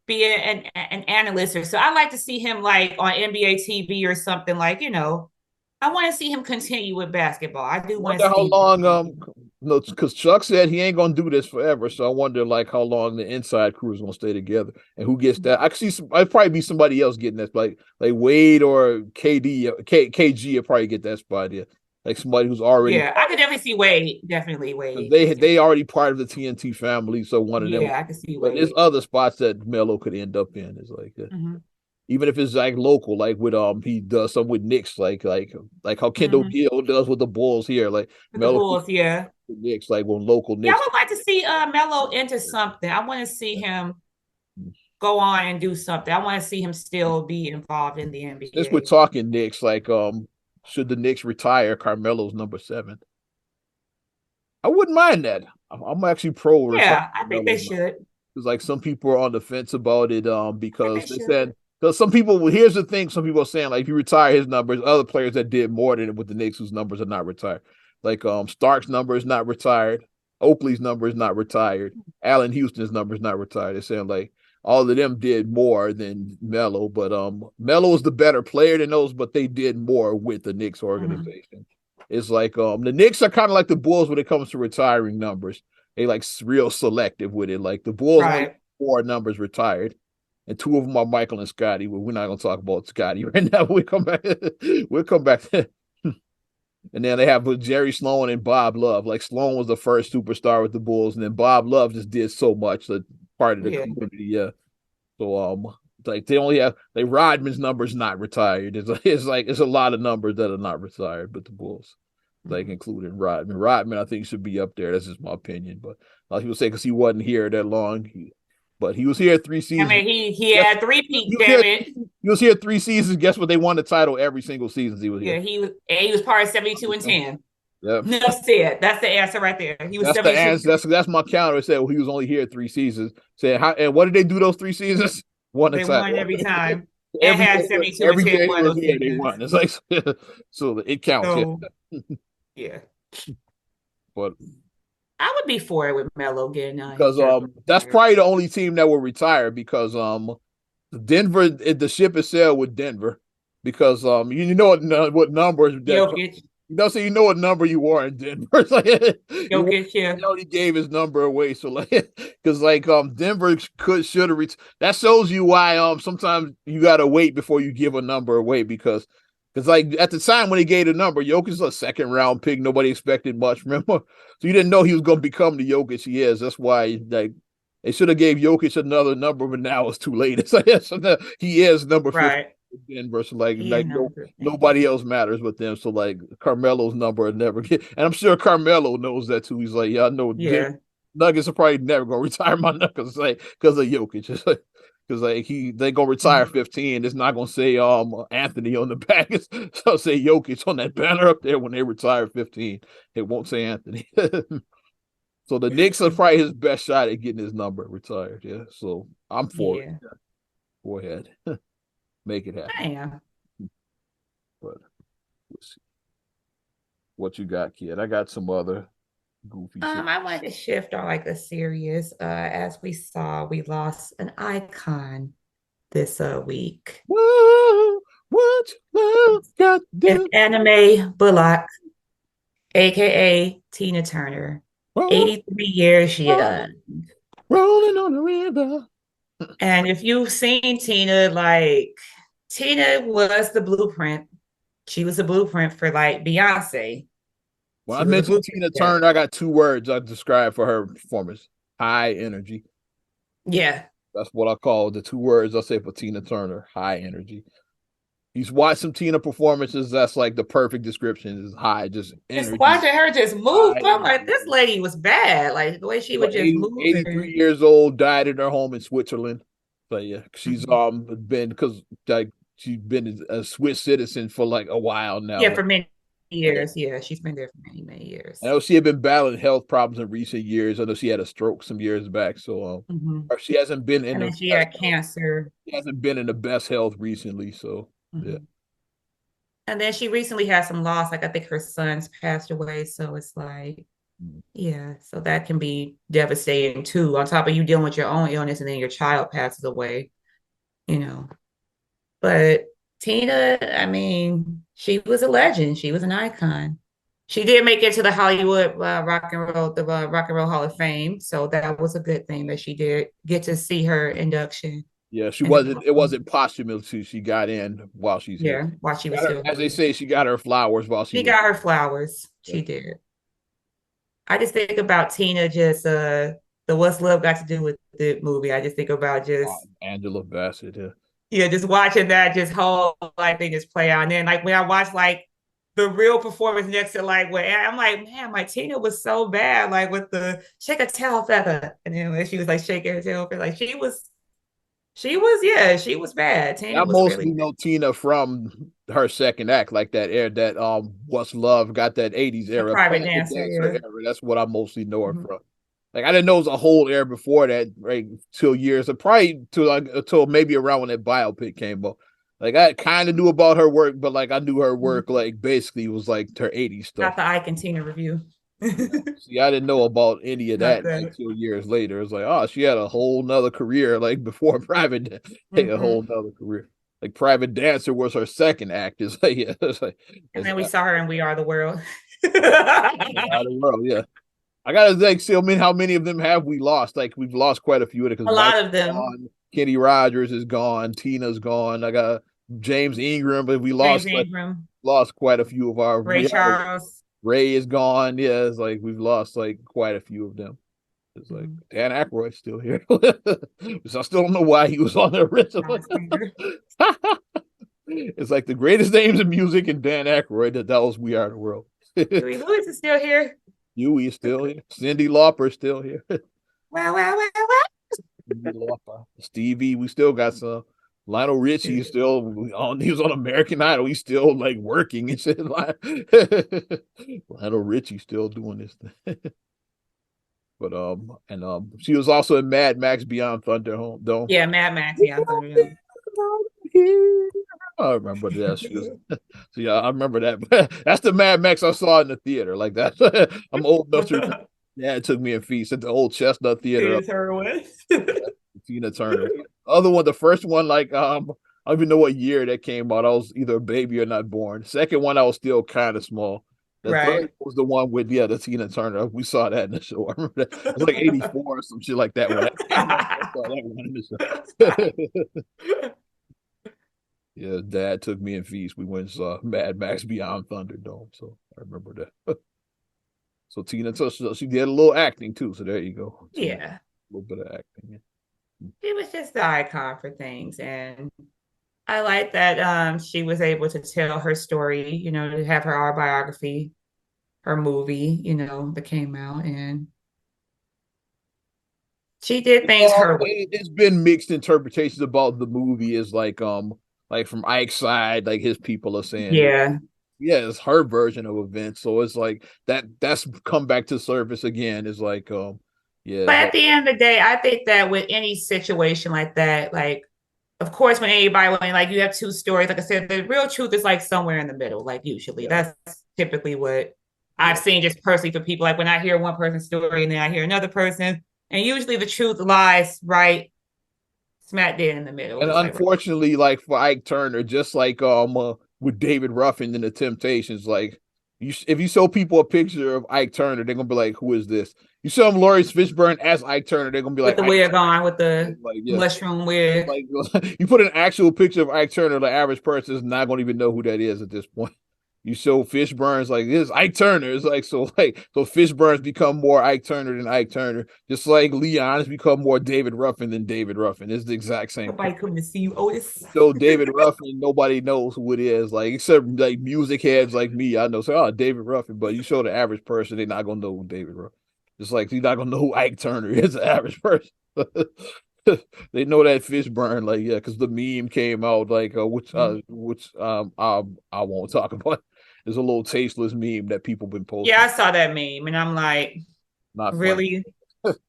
be an analyst or so. I like to see him like on NBA TV or something like, I want to see him continue with basketball. I do want Wonder to how see long him. no, because Chuck said he ain't gonna do this forever. So I wonder like how long the inside crew is gonna stay together and who gets that. I could see I'd probably be somebody else getting that, like Wade or KG will probably get that spot. Yeah, like somebody who's already Yeah, I could definitely see Wade. Definitely Wade. they already part of the TNT family. So one of them. Yeah, I could see But there's Wade. other spots that Melo could end up in. Is like Mm-hmm. even if it's like local, like with he does some with Knicks, like how Kendall Mm-hmm. Gill does with the Bulls here, like With the Melo Bulls, yeah. Knicks, like when local Yeah, I Knicks. would like to see Melo into something. I want to see him go on and do something. I want to see him still be involved in the Since we're NBA. talking Knicks, like should the Knicks retire Carmelo's number 7? I wouldn't mind that. I'm actually pro retire Yeah, I think they Carmelo's number. should. Because like some people are on the fence about it, I think because they they should. said because some people here's the thing, some people are saying like if you retire his numbers, other players that did more than with the Knicks whose numbers are not retired. Like Stark's number is not retired, Oakley's number is not retired, Allen Houston's number is not retired. They're saying like all of them did more than Melo, but Melo is the better player than those, but they did more with the Knicks Mm-hmm. organization. It's like the Knicks are kind of like the Bulls when it comes to retiring numbers. They like real selective with it. Like the Bulls only Right. 4 numbers retired, and 2 of them are Michael and Scotty. But we're not going to talk about Scotty right now. We'll come back. We'll come back. And then they have Jerry Sloan and Bob Love. Like Sloan was the first superstar with the Bulls, and then Bob Love just did so much. The part of the Yeah. community, yeah. So like they only have like Rodman's numbers not retired. It's like it's a lot of numbers that are not retired, but the Bulls. like including Rodman. Rodman, I think should be up there. That's just my opinion. But he was saying because he wasn't here that long, but he was here 3 seasons. I mean, he Guess, had three-peat, he was damn here. it. He was here 3 seasons. Guess what? They won the title every single season he was Yeah, here. he was part of 72-10. Yep. Enough said. That's the answer right there. He was That's the 72. answer. That's my counter. It said well, he was only here 3 seasons. Said how and what did they do those 3 seasons? Won the They won title. every time. And every had 72 and every 10 year he one of was those here, they seasons. won. It's like so it counts. So, Yeah. yeah. But I would be for it with Melo getting his because jersey that's retired. probably the only team that will retire because Denver the ship is sailed with Denver because you know what numbers that Jokic. so you know what number you were in Denver. It's like Jokic, yeah. he already gave his number away. So like because Denver should have reached that shows you why sometimes you gotta wait before you give a number away because like at the time when he gave the number, Jokic is a second round pick. Nobody expected much, remember? So you didn't know he was gonna become the Jokic he is. That's why like they should have gave Jokic another number, but now it's too late. It's like so he is number 50 Right. Denver. So like He is no, number 15. nobody else matters with them. So like Carmelo's number will never get, and I'm sure Carmelo knows that too. He's like, yeah, I know. Yeah. Nuggets are probably never gonna retire my Nuggets like because of Jokic. It's like, because like they gonna retire 15. It's not gonna say Anthony on the back. So say Jokic on that banner up there when they retire 15. It won't say Anthony. So the Knicks are probably his best shot at getting his number retired. Yeah. So I'm for it. Go ahead. Make it happen. Yeah. But let's see. What you got, kid? I got some other goofy shit. I wanted to shift on like a serious. As we saw, we lost an icon this week. Whoa, what love got it's Anime Bullock, aka Tina Turner. 83 years young. Rolling on the river. And if you've seen Tina, like Tina was the blueprint. She was the blueprint for like Beyonce. When I mentioned Tina Turner, I got 2 words I describe for her performance: high energy. Yeah. That's what I call the 2 words I say for Tina Turner: high energy. He's watched some Tina performances. That's like the perfect description is high, just energy. Just watching her just move. I'm like, this lady was bad. Like the way she would just move. 83 years old, died in her home in Switzerland. But yeah, she's been because like she's been a Swiss citizen for like a while now. Yeah, for many years. Yeah, she's been there for many years. I know she had been battling health problems in recent years. I know she had a stroke some years back. So she hasn't been in. And then she had cancer. She hasn't been in the best health recently. So yeah. And then she recently had some loss. Like I think her son's passed away. So it's like, yeah. So that can be devastating too. On top of you dealing with your own illness and then your child passes away, you know. But Tina, I mean, she was a legend. She was an icon. She did make it to the Hollywood Rock and Roll Hall of Fame. So that was a good thing that she did get to see her induction. Yeah, she wasn't. It wasn't posthumous. She got in while she's here. While she was still. As they say, she got her flowers while she got her flowers. She did. I just think about Tina. Just the What's Love Got to Do with the movie. I just think about just Angela Bassett. Yeah, just watching that just whole like thing just play out. And then like when I watched like the real performance next to like what I'm like, man, my Tina was so bad, like with the shake a tail feather. And then when she was like shaking her tail feather, like she was bad. Tina I was mostly really know Tina from her second act, like that era that What's Love got that 80s era. Private dancer era. That's what I mostly know her from. Like I didn't know it was a whole era before that, right? 2 years, probably until maybe around when that biopic came up. Like I kind of knew about her work, but like I knew her work like basically was like her 80s stuff. Got the Ike and Tina review. See, I didn't know about any of that until years later. It's like, oh, she had a whole nother career, like before Private, a whole nother career. Like Private Dancer was her second act. It's like, yeah, and then we saw her in We Are the World. We Are the World, yeah. I gotta like see how many of them have we lost? Like we've lost quite a few of it because a lot of them. Gone, Kenny Rogers is gone, Tina's gone. I got James Ingram, but we lost lost quite a few of our Ray Charles. Ray is gone. Yeah, it's like we've lost like quite a few of them. It's like Dan Aykroyd's still here. So I still don't know why he was on the original. It's like the greatest names in music and Dan Aykroyd that was We Are the World. Huey Lewis is still here. Huey is still here. Cyndi Lauper is still here. Wow, wow, wow, wow. Cyndi Lauper. Stevie, we still got some. Lionel Richie is still on. He was on American Idol. He's still like working and shit. Lionel Richie still doing this thing. But she was also in Mad Max Beyond Thunderdome. Yeah, Mad Max. Yeah, Thunderdome. I remember that. So yeah, I remember that. That's the Mad Max I saw in the theater. Like that. I'm old enough to remember. Yeah, it took me a feast at the old Chestnut Theater. Tina Turner. Other one, the first one, like I don't even know what year that came out. I was either a baby or not born. Second one, I was still kind of small. The third was the one with the Tina Turner. We saw that in the show. I remember that. It was like '84 or some shit like that when that came out. I saw that one in the show. Yeah, Dad took me and Feast. We went and saw Mad Max Beyond Thunderdome. So I remember that. So Tina, she did a little acting too. So there you go. Yeah, a little bit of acting. Yeah. It was just the icon for things, and I like that she was able to tell her story. You know, to have her autobiography, her movie. You know, that came out, and she did things her way. It's been mixed interpretations about the movie. Is like from Ike's side, like his people are saying, yeah, it's her version of events. So it's like that's come back to surface again. It's like yeah. But at the end of the day, I think that with any situation like that, like of course, when like you have two stories, like I said, the real truth is like somewhere in the middle. Like usually, that's typically what I've seen just personally for people. Like when I hear one person's story and then I hear another person, and usually the truth lies right smack dead in the middle. And unfortunately, like for Ike Turner, just like with David Ruffin and the Temptations, like if you show people a picture of Ike Turner, they're gonna be like, "Who is this?" You show them Lawrence Fishburne as Ike Turner, they're gonna be like, with the wig on, with the mushroom wig. Like you put an actual picture of Ike Turner, the average person is not gonna even know who that is at this point. You show Fishburne's like this Ike Turner. It's like so Fishburne's become more Ike Turner than Ike Turner. Just like Leon has become more David Ruffin than David Ruffin. It's the exact same. Nobody coming to see you, Otis. So David Ruffin, nobody knows who it is. Like except like music heads like me, I know. So David Ruffin, but you show the average person, they're not gonna know who David Ruffin. Just like you're not gonna know who Ike Turner is, the average person. They know that Fishburne, like because the meme came out, like which I won't talk about. There's a little tasteless meme that people been posting. Yeah, I saw that meme, and I'm like, not really.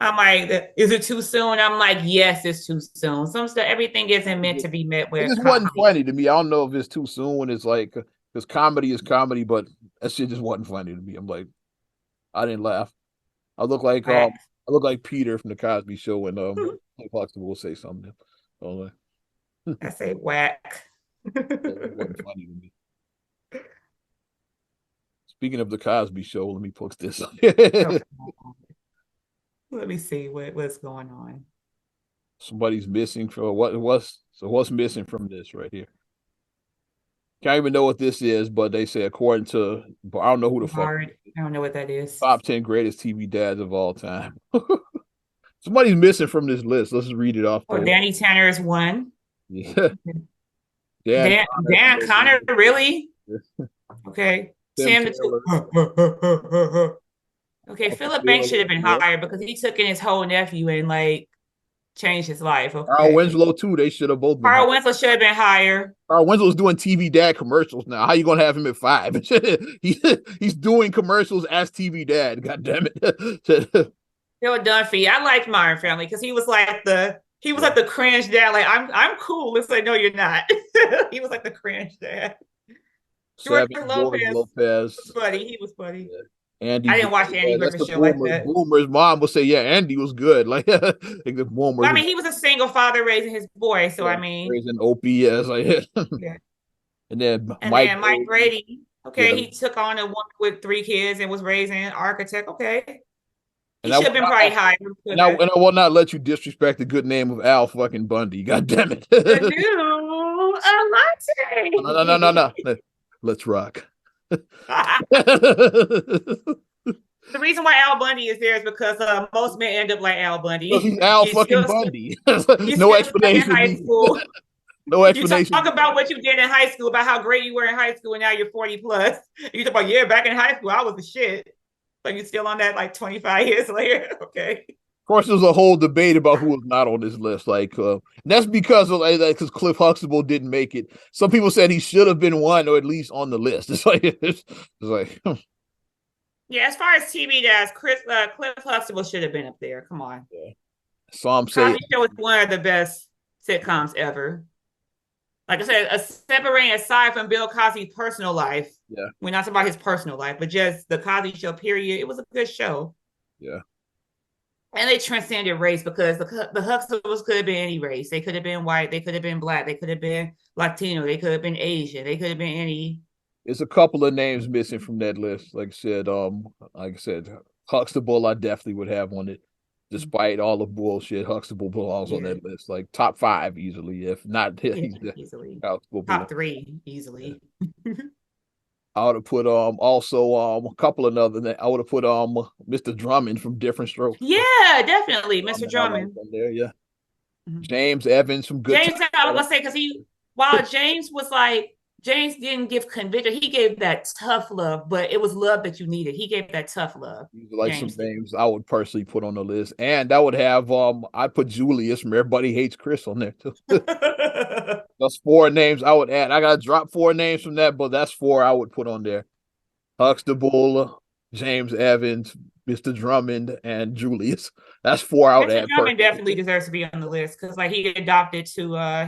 I'm like, is it too soon? I'm like, yes, it's too soon. Some stuff, everything isn't meant to be met with. It just wasn't funny to me. I don't know if it's too soon. It's like because comedy is comedy, but that shit just wasn't funny to me. I'm like, I didn't laugh. I look like Peter from the Cosby Show, and Huxtable will say something. I say whack. It wasn't funny to me. Speaking of the Cosby Show, let me post this up. Let me see what's going on. Somebody's missing from what's missing from this right here? Can't even know what this is, but they say according to I don't know who the fuck. I don't know what that is. Top 10 greatest TV dads of all time. Somebody's missing from this list. Let's read it off. Danny Tanner is one. Yeah. Dan Connor, really? Okay. Sam okay, Philip Banks should have been hired because he took in his whole nephew and like changed his life. Okay. Carl Winslow too. They should have both been. Carl Winslow should have been hired. Carl Winslow's doing TV dad commercials now. How you gonna have him at 5? He's doing commercials as TV dad. God damn it. They were done for you. I liked Modern Family because he was like the cringe dad. Like I'm cool. It's like no, you're not. He was like the cringe dad. George Lopez was funny. He was funny. Yeah. Andy, I didn't watch Andy Griffith show like that. Boomer's mom will say, "Yeah, Andy was good." Like the Boomer. Well, I mean, he was a single father raising his boy, so I mean, raising OPS, like yeah. And then Mike Brady. Okay, he took on a woman with 3 kids and was raising an architect. Okay, he should have been probably hired. And I will not let you disrespect the good name of Al fucking Bundy. God damn it! No. Let's rock. The reason why Al Bundy is there is because most men end up like Al Bundy. He's Al fucking Bundy. No explanation. No You talk explanation. about what you did in high school, about how great you were in high school, and now you're 40 plus. You talk about, yeah, back in high school, I was the shit. Like you still on that like 25 years later. Okay. Of course, there's a whole debate about who was not on this list. And that's because of because Cliff Huxtable didn't make it. Some people said he should have been one or at least on the list. It's like Yeah, as far as TV does, Cliff Huxtable should have been up there. Come on. yeah. Some say Cosby Show is one of the best sitcoms ever. Like I said, separating aside from Bill Cosby's personal life, yeah, we're not talking about his personal life, but just the Cosby Show. Period. It was a good show. yeah. And they transcended race because the Huxtables could have been any race. They could have been white. They could have been black. They could have been Latino. They could have been Asian. They could have been any. There's a couple of names missing from that list. Like I said, Huxtable I definitely would have on it. Despite all the bullshit, Huxtable belongs on that list. Like top 5 easily, if not easily. Huxtable Top 3 easily. Yeah. I would have put also a couple of other. I would have put Mr. Drummond from Different Strokes. Yeah, definitely, Mr. Drummond. On there, yeah. James Evans from Good James, Time. I was gonna say because while James was like James didn't give conviction, he gave that tough love, but it was love that you needed. He gave that tough love. These are like James some names I would personally put on the list, and I would have I'd put Julius from Everybody Hates Chris on there too. That's 4 names I would add. I gotta drop 4 names from that, but that's 4 I would put on there. Huxtable, James Evans, Mr. Drummond, and Julius. That's 4 I would add. Mr. Drummond definitely deserves to be on the list because like he adopted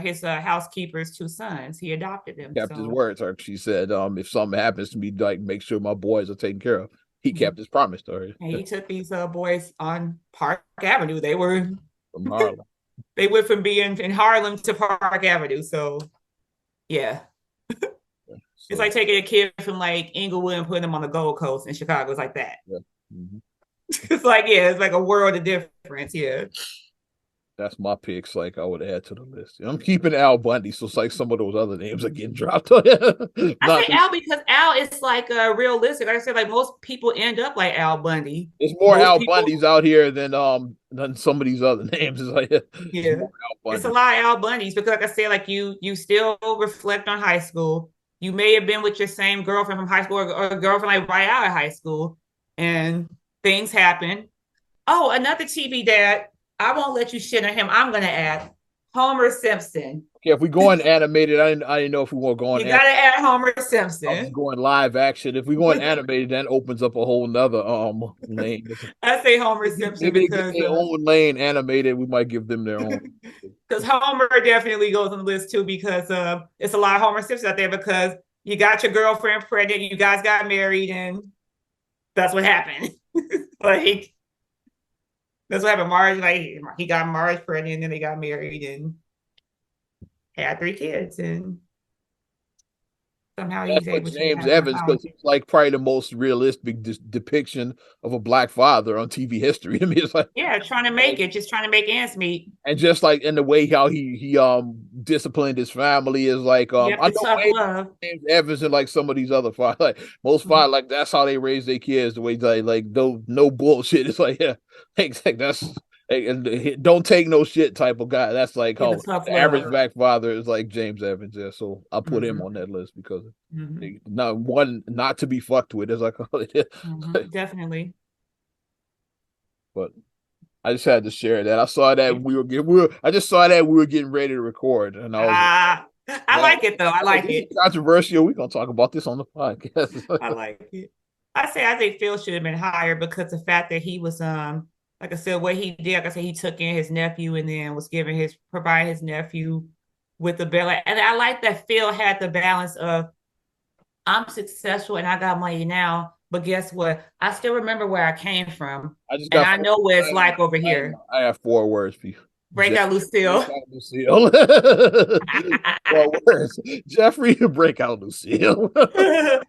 his housekeeper's 2 sons. He adopted them. Kept his words. Or she said, if something happens to me, like make sure my boys are taken care of. He kept his promise to her. And he took these boys on Park Avenue. They were from Harlem. They went from being in Harlem to Park Avenue. So yeah. It's like taking a kid from like Inglewood and putting them on the Gold Coast in Chicago. It's like that. Yeah. Mm-hmm. It's like, yeah, it's like a world of difference. Yeah. That's my picks. Like I would add to the list. I'm keeping Al Bundy, so it's like some of those other names are getting dropped. I say Al because Al is like realistic. Like I said, like most people end up like Al Bundy. There's more Al Bundys out here than some of these other names. It's like yeah, it's a lot of Al Bundys because like I said, like you still reflect on high school. You may have been with your same girlfriend from high school or a girlfriend like right out of high school, and things happen. Oh, another TV dad. I won't let you shit on him. I'm going to add Homer Simpson. Okay, if we go on animated, I didn't know if we want to go on. You got to add Homer Simpson. I was going live action. If we go on animated, that opens up a whole nother lane. I say Homer Simpson Maybe because their own lane animated. We might give them their own. Because Homer definitely goes on the list too because it's a lot of Homer Simpson out there because you got your girlfriend pregnant, you guys got married, and that's what happened. Like. That's what happened. Marge, like he got Marge pregnant, and then they got married and had 3 kids, and somehow he's able to James Evans because he's like probably the most realistic depiction of a black father on TV history. I mean, it's like trying to make it, just trying to make ends meet, and just like in the way how he disciplined his family is like I know James Evans and like some of these other fathers, like most fathers, like that's how they raise their kids. The way like no bullshit. It's like that's. And don't take no shit type of guy. That's like how the average black father is like James Evans. Yeah, so I put him on that list because not to be fucked with, as I call it. Definitely. But I just had to share that. I saw that I just saw that we were getting ready to record, and I was I like it though. I like it. Controversial. We're gonna talk about this on the podcast. I like it. I think Phil should have been higher because the fact that he was like I said, what he did, like I said, he took in his nephew and then was providing his nephew with the bill. And I like that Phil had the balance of I'm successful and I got money now, but guess what? I still remember where I came from. I know what it's like over here. I have 4 words for you. Break out Lucille. 4 words. Jeffrey, break out Lucille. $100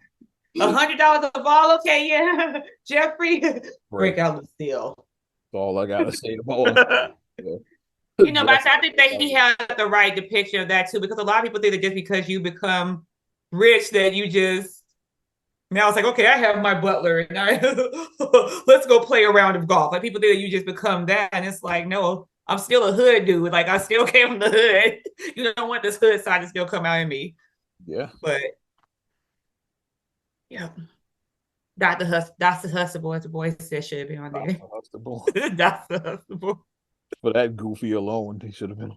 a ball, okay, yeah. Jeffrey, break out Lucille. That's all I gotta say about him. But I think that he had the right depiction of that too, because a lot of people think that just because you become rich, that you just now it's like, okay, I have my butler and let's go play a round of golf. Like people think that you just become that, and it's like, no, I'm still a hood dude. Like I still came from the hood. You don't want this hood side to still come out in me. Yeah. But yeah. Dr. Huxtable, as the boy said, should be on there. Dr. Huxtable. For that goofy alone, he should have been.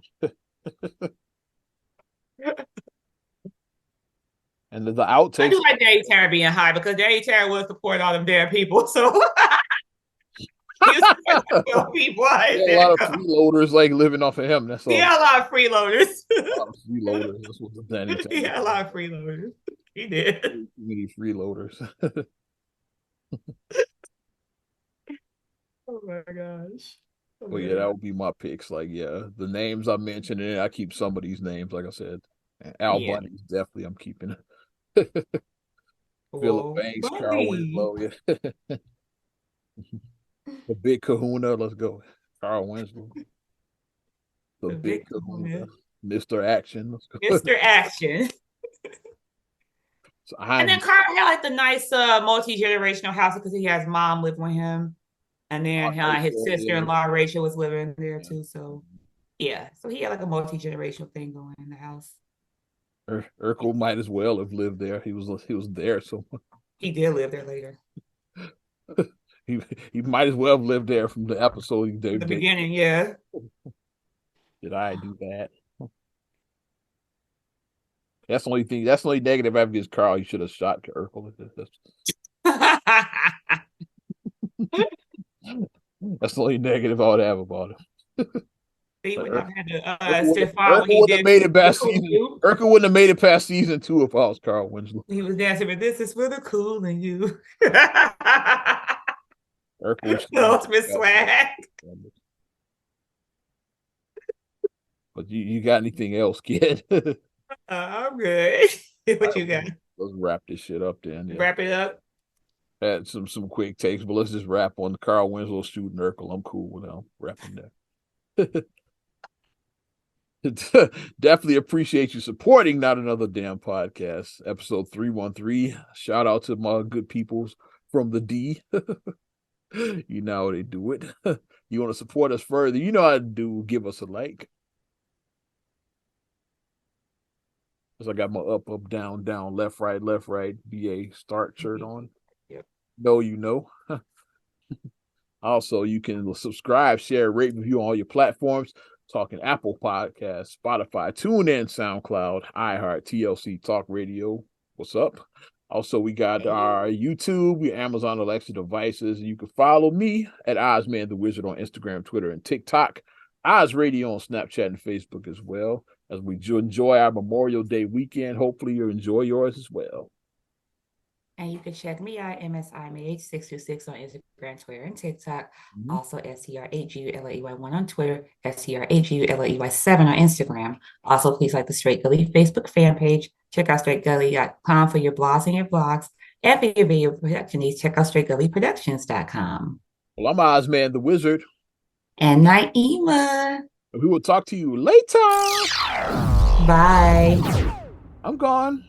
And the outtakes. I do like Daddy Terry being high because Daddy Terry was supporting all them damn people. So he was supporting people. A lot of freeloaders like living off of him. That's all. He had a lot of freeloaders. A lot of freeloaders. That's what the Daddy Terry. He had a lot of freeloaders. He did. Too many freeloaders. Oh my gosh. Well, yeah, that would be my picks. Like, yeah, the names I mentioned, and I keep some of these names. Like I said, Al Bundy's definitely I'm keeping it. Philip Banks, Carl Winslow, yeah. The Big Kahuna, let's go. Carl Winslow. The Big Kahuna. Mr. Action, let's go. Mr. Action. So and then Carl had like the nice multi-generational house because he has mom living with him. And then his sister-in-law Rachel was living there too. So yeah, so he had like a multi-generational thing going in the house. Urkel might as well have lived there. He was there, so he did live there later. he might as well have lived there from the episode. The beginning, yeah. Did I do that? That's the only thing. That's the only negative I have against Carl. He should have shot Urkel. That's the only negative I would have about him. He would have had to Urkel wouldn't have made it past season. Urkel wouldn't have made it past season 2 if I was Carl Winslow. He was dancing, but this is for the cool in you. Urkel ultimate swag. But you got anything else, kid? I'm good. What you got? Let's wrap this shit up then. Yeah. Wrap it up. Had some quick takes, but let's just wrap on the Carl Winslow shooting Urkel. I'm cool with that. Wrapping that. Definitely appreciate you supporting Not Another Damn Podcast, episode 313. Shout out to my good peoples from the D. You know how they do it. You want to support us further, you know how to do. Give us a like. Because I got my up, down, down, left, right, BA start shirt on. Yep. No, you know. Also, you can subscribe, share, rate, review on all your platforms. Talking Apple Podcasts, Spotify, TuneIn, SoundCloud, iHeart, TLC, Talk Radio. What's up? Also, we got our YouTube, your Amazon Alexa devices. You can follow me at Ozman the Wizard on Instagram, Twitter, and TikTok. Oz Radio on Snapchat and Facebook as well. As we enjoy our Memorial Day weekend, hopefully you enjoy yours as well. And you can check me out, MSIMH626 on Instagram, Twitter, and TikTok. Also, SCR8GULLEY1 on Twitter, SCR8GULLEY7 on Instagram. Also, please like the Straight Gully Facebook fan page. Check out straightgully.com for your blogs and your vlogs. And for your video production needs, check out straightgullyproductions.com. Well, I'm Ozman the Wizard. And Naima. And we will talk to you later. Bye. I'm gone.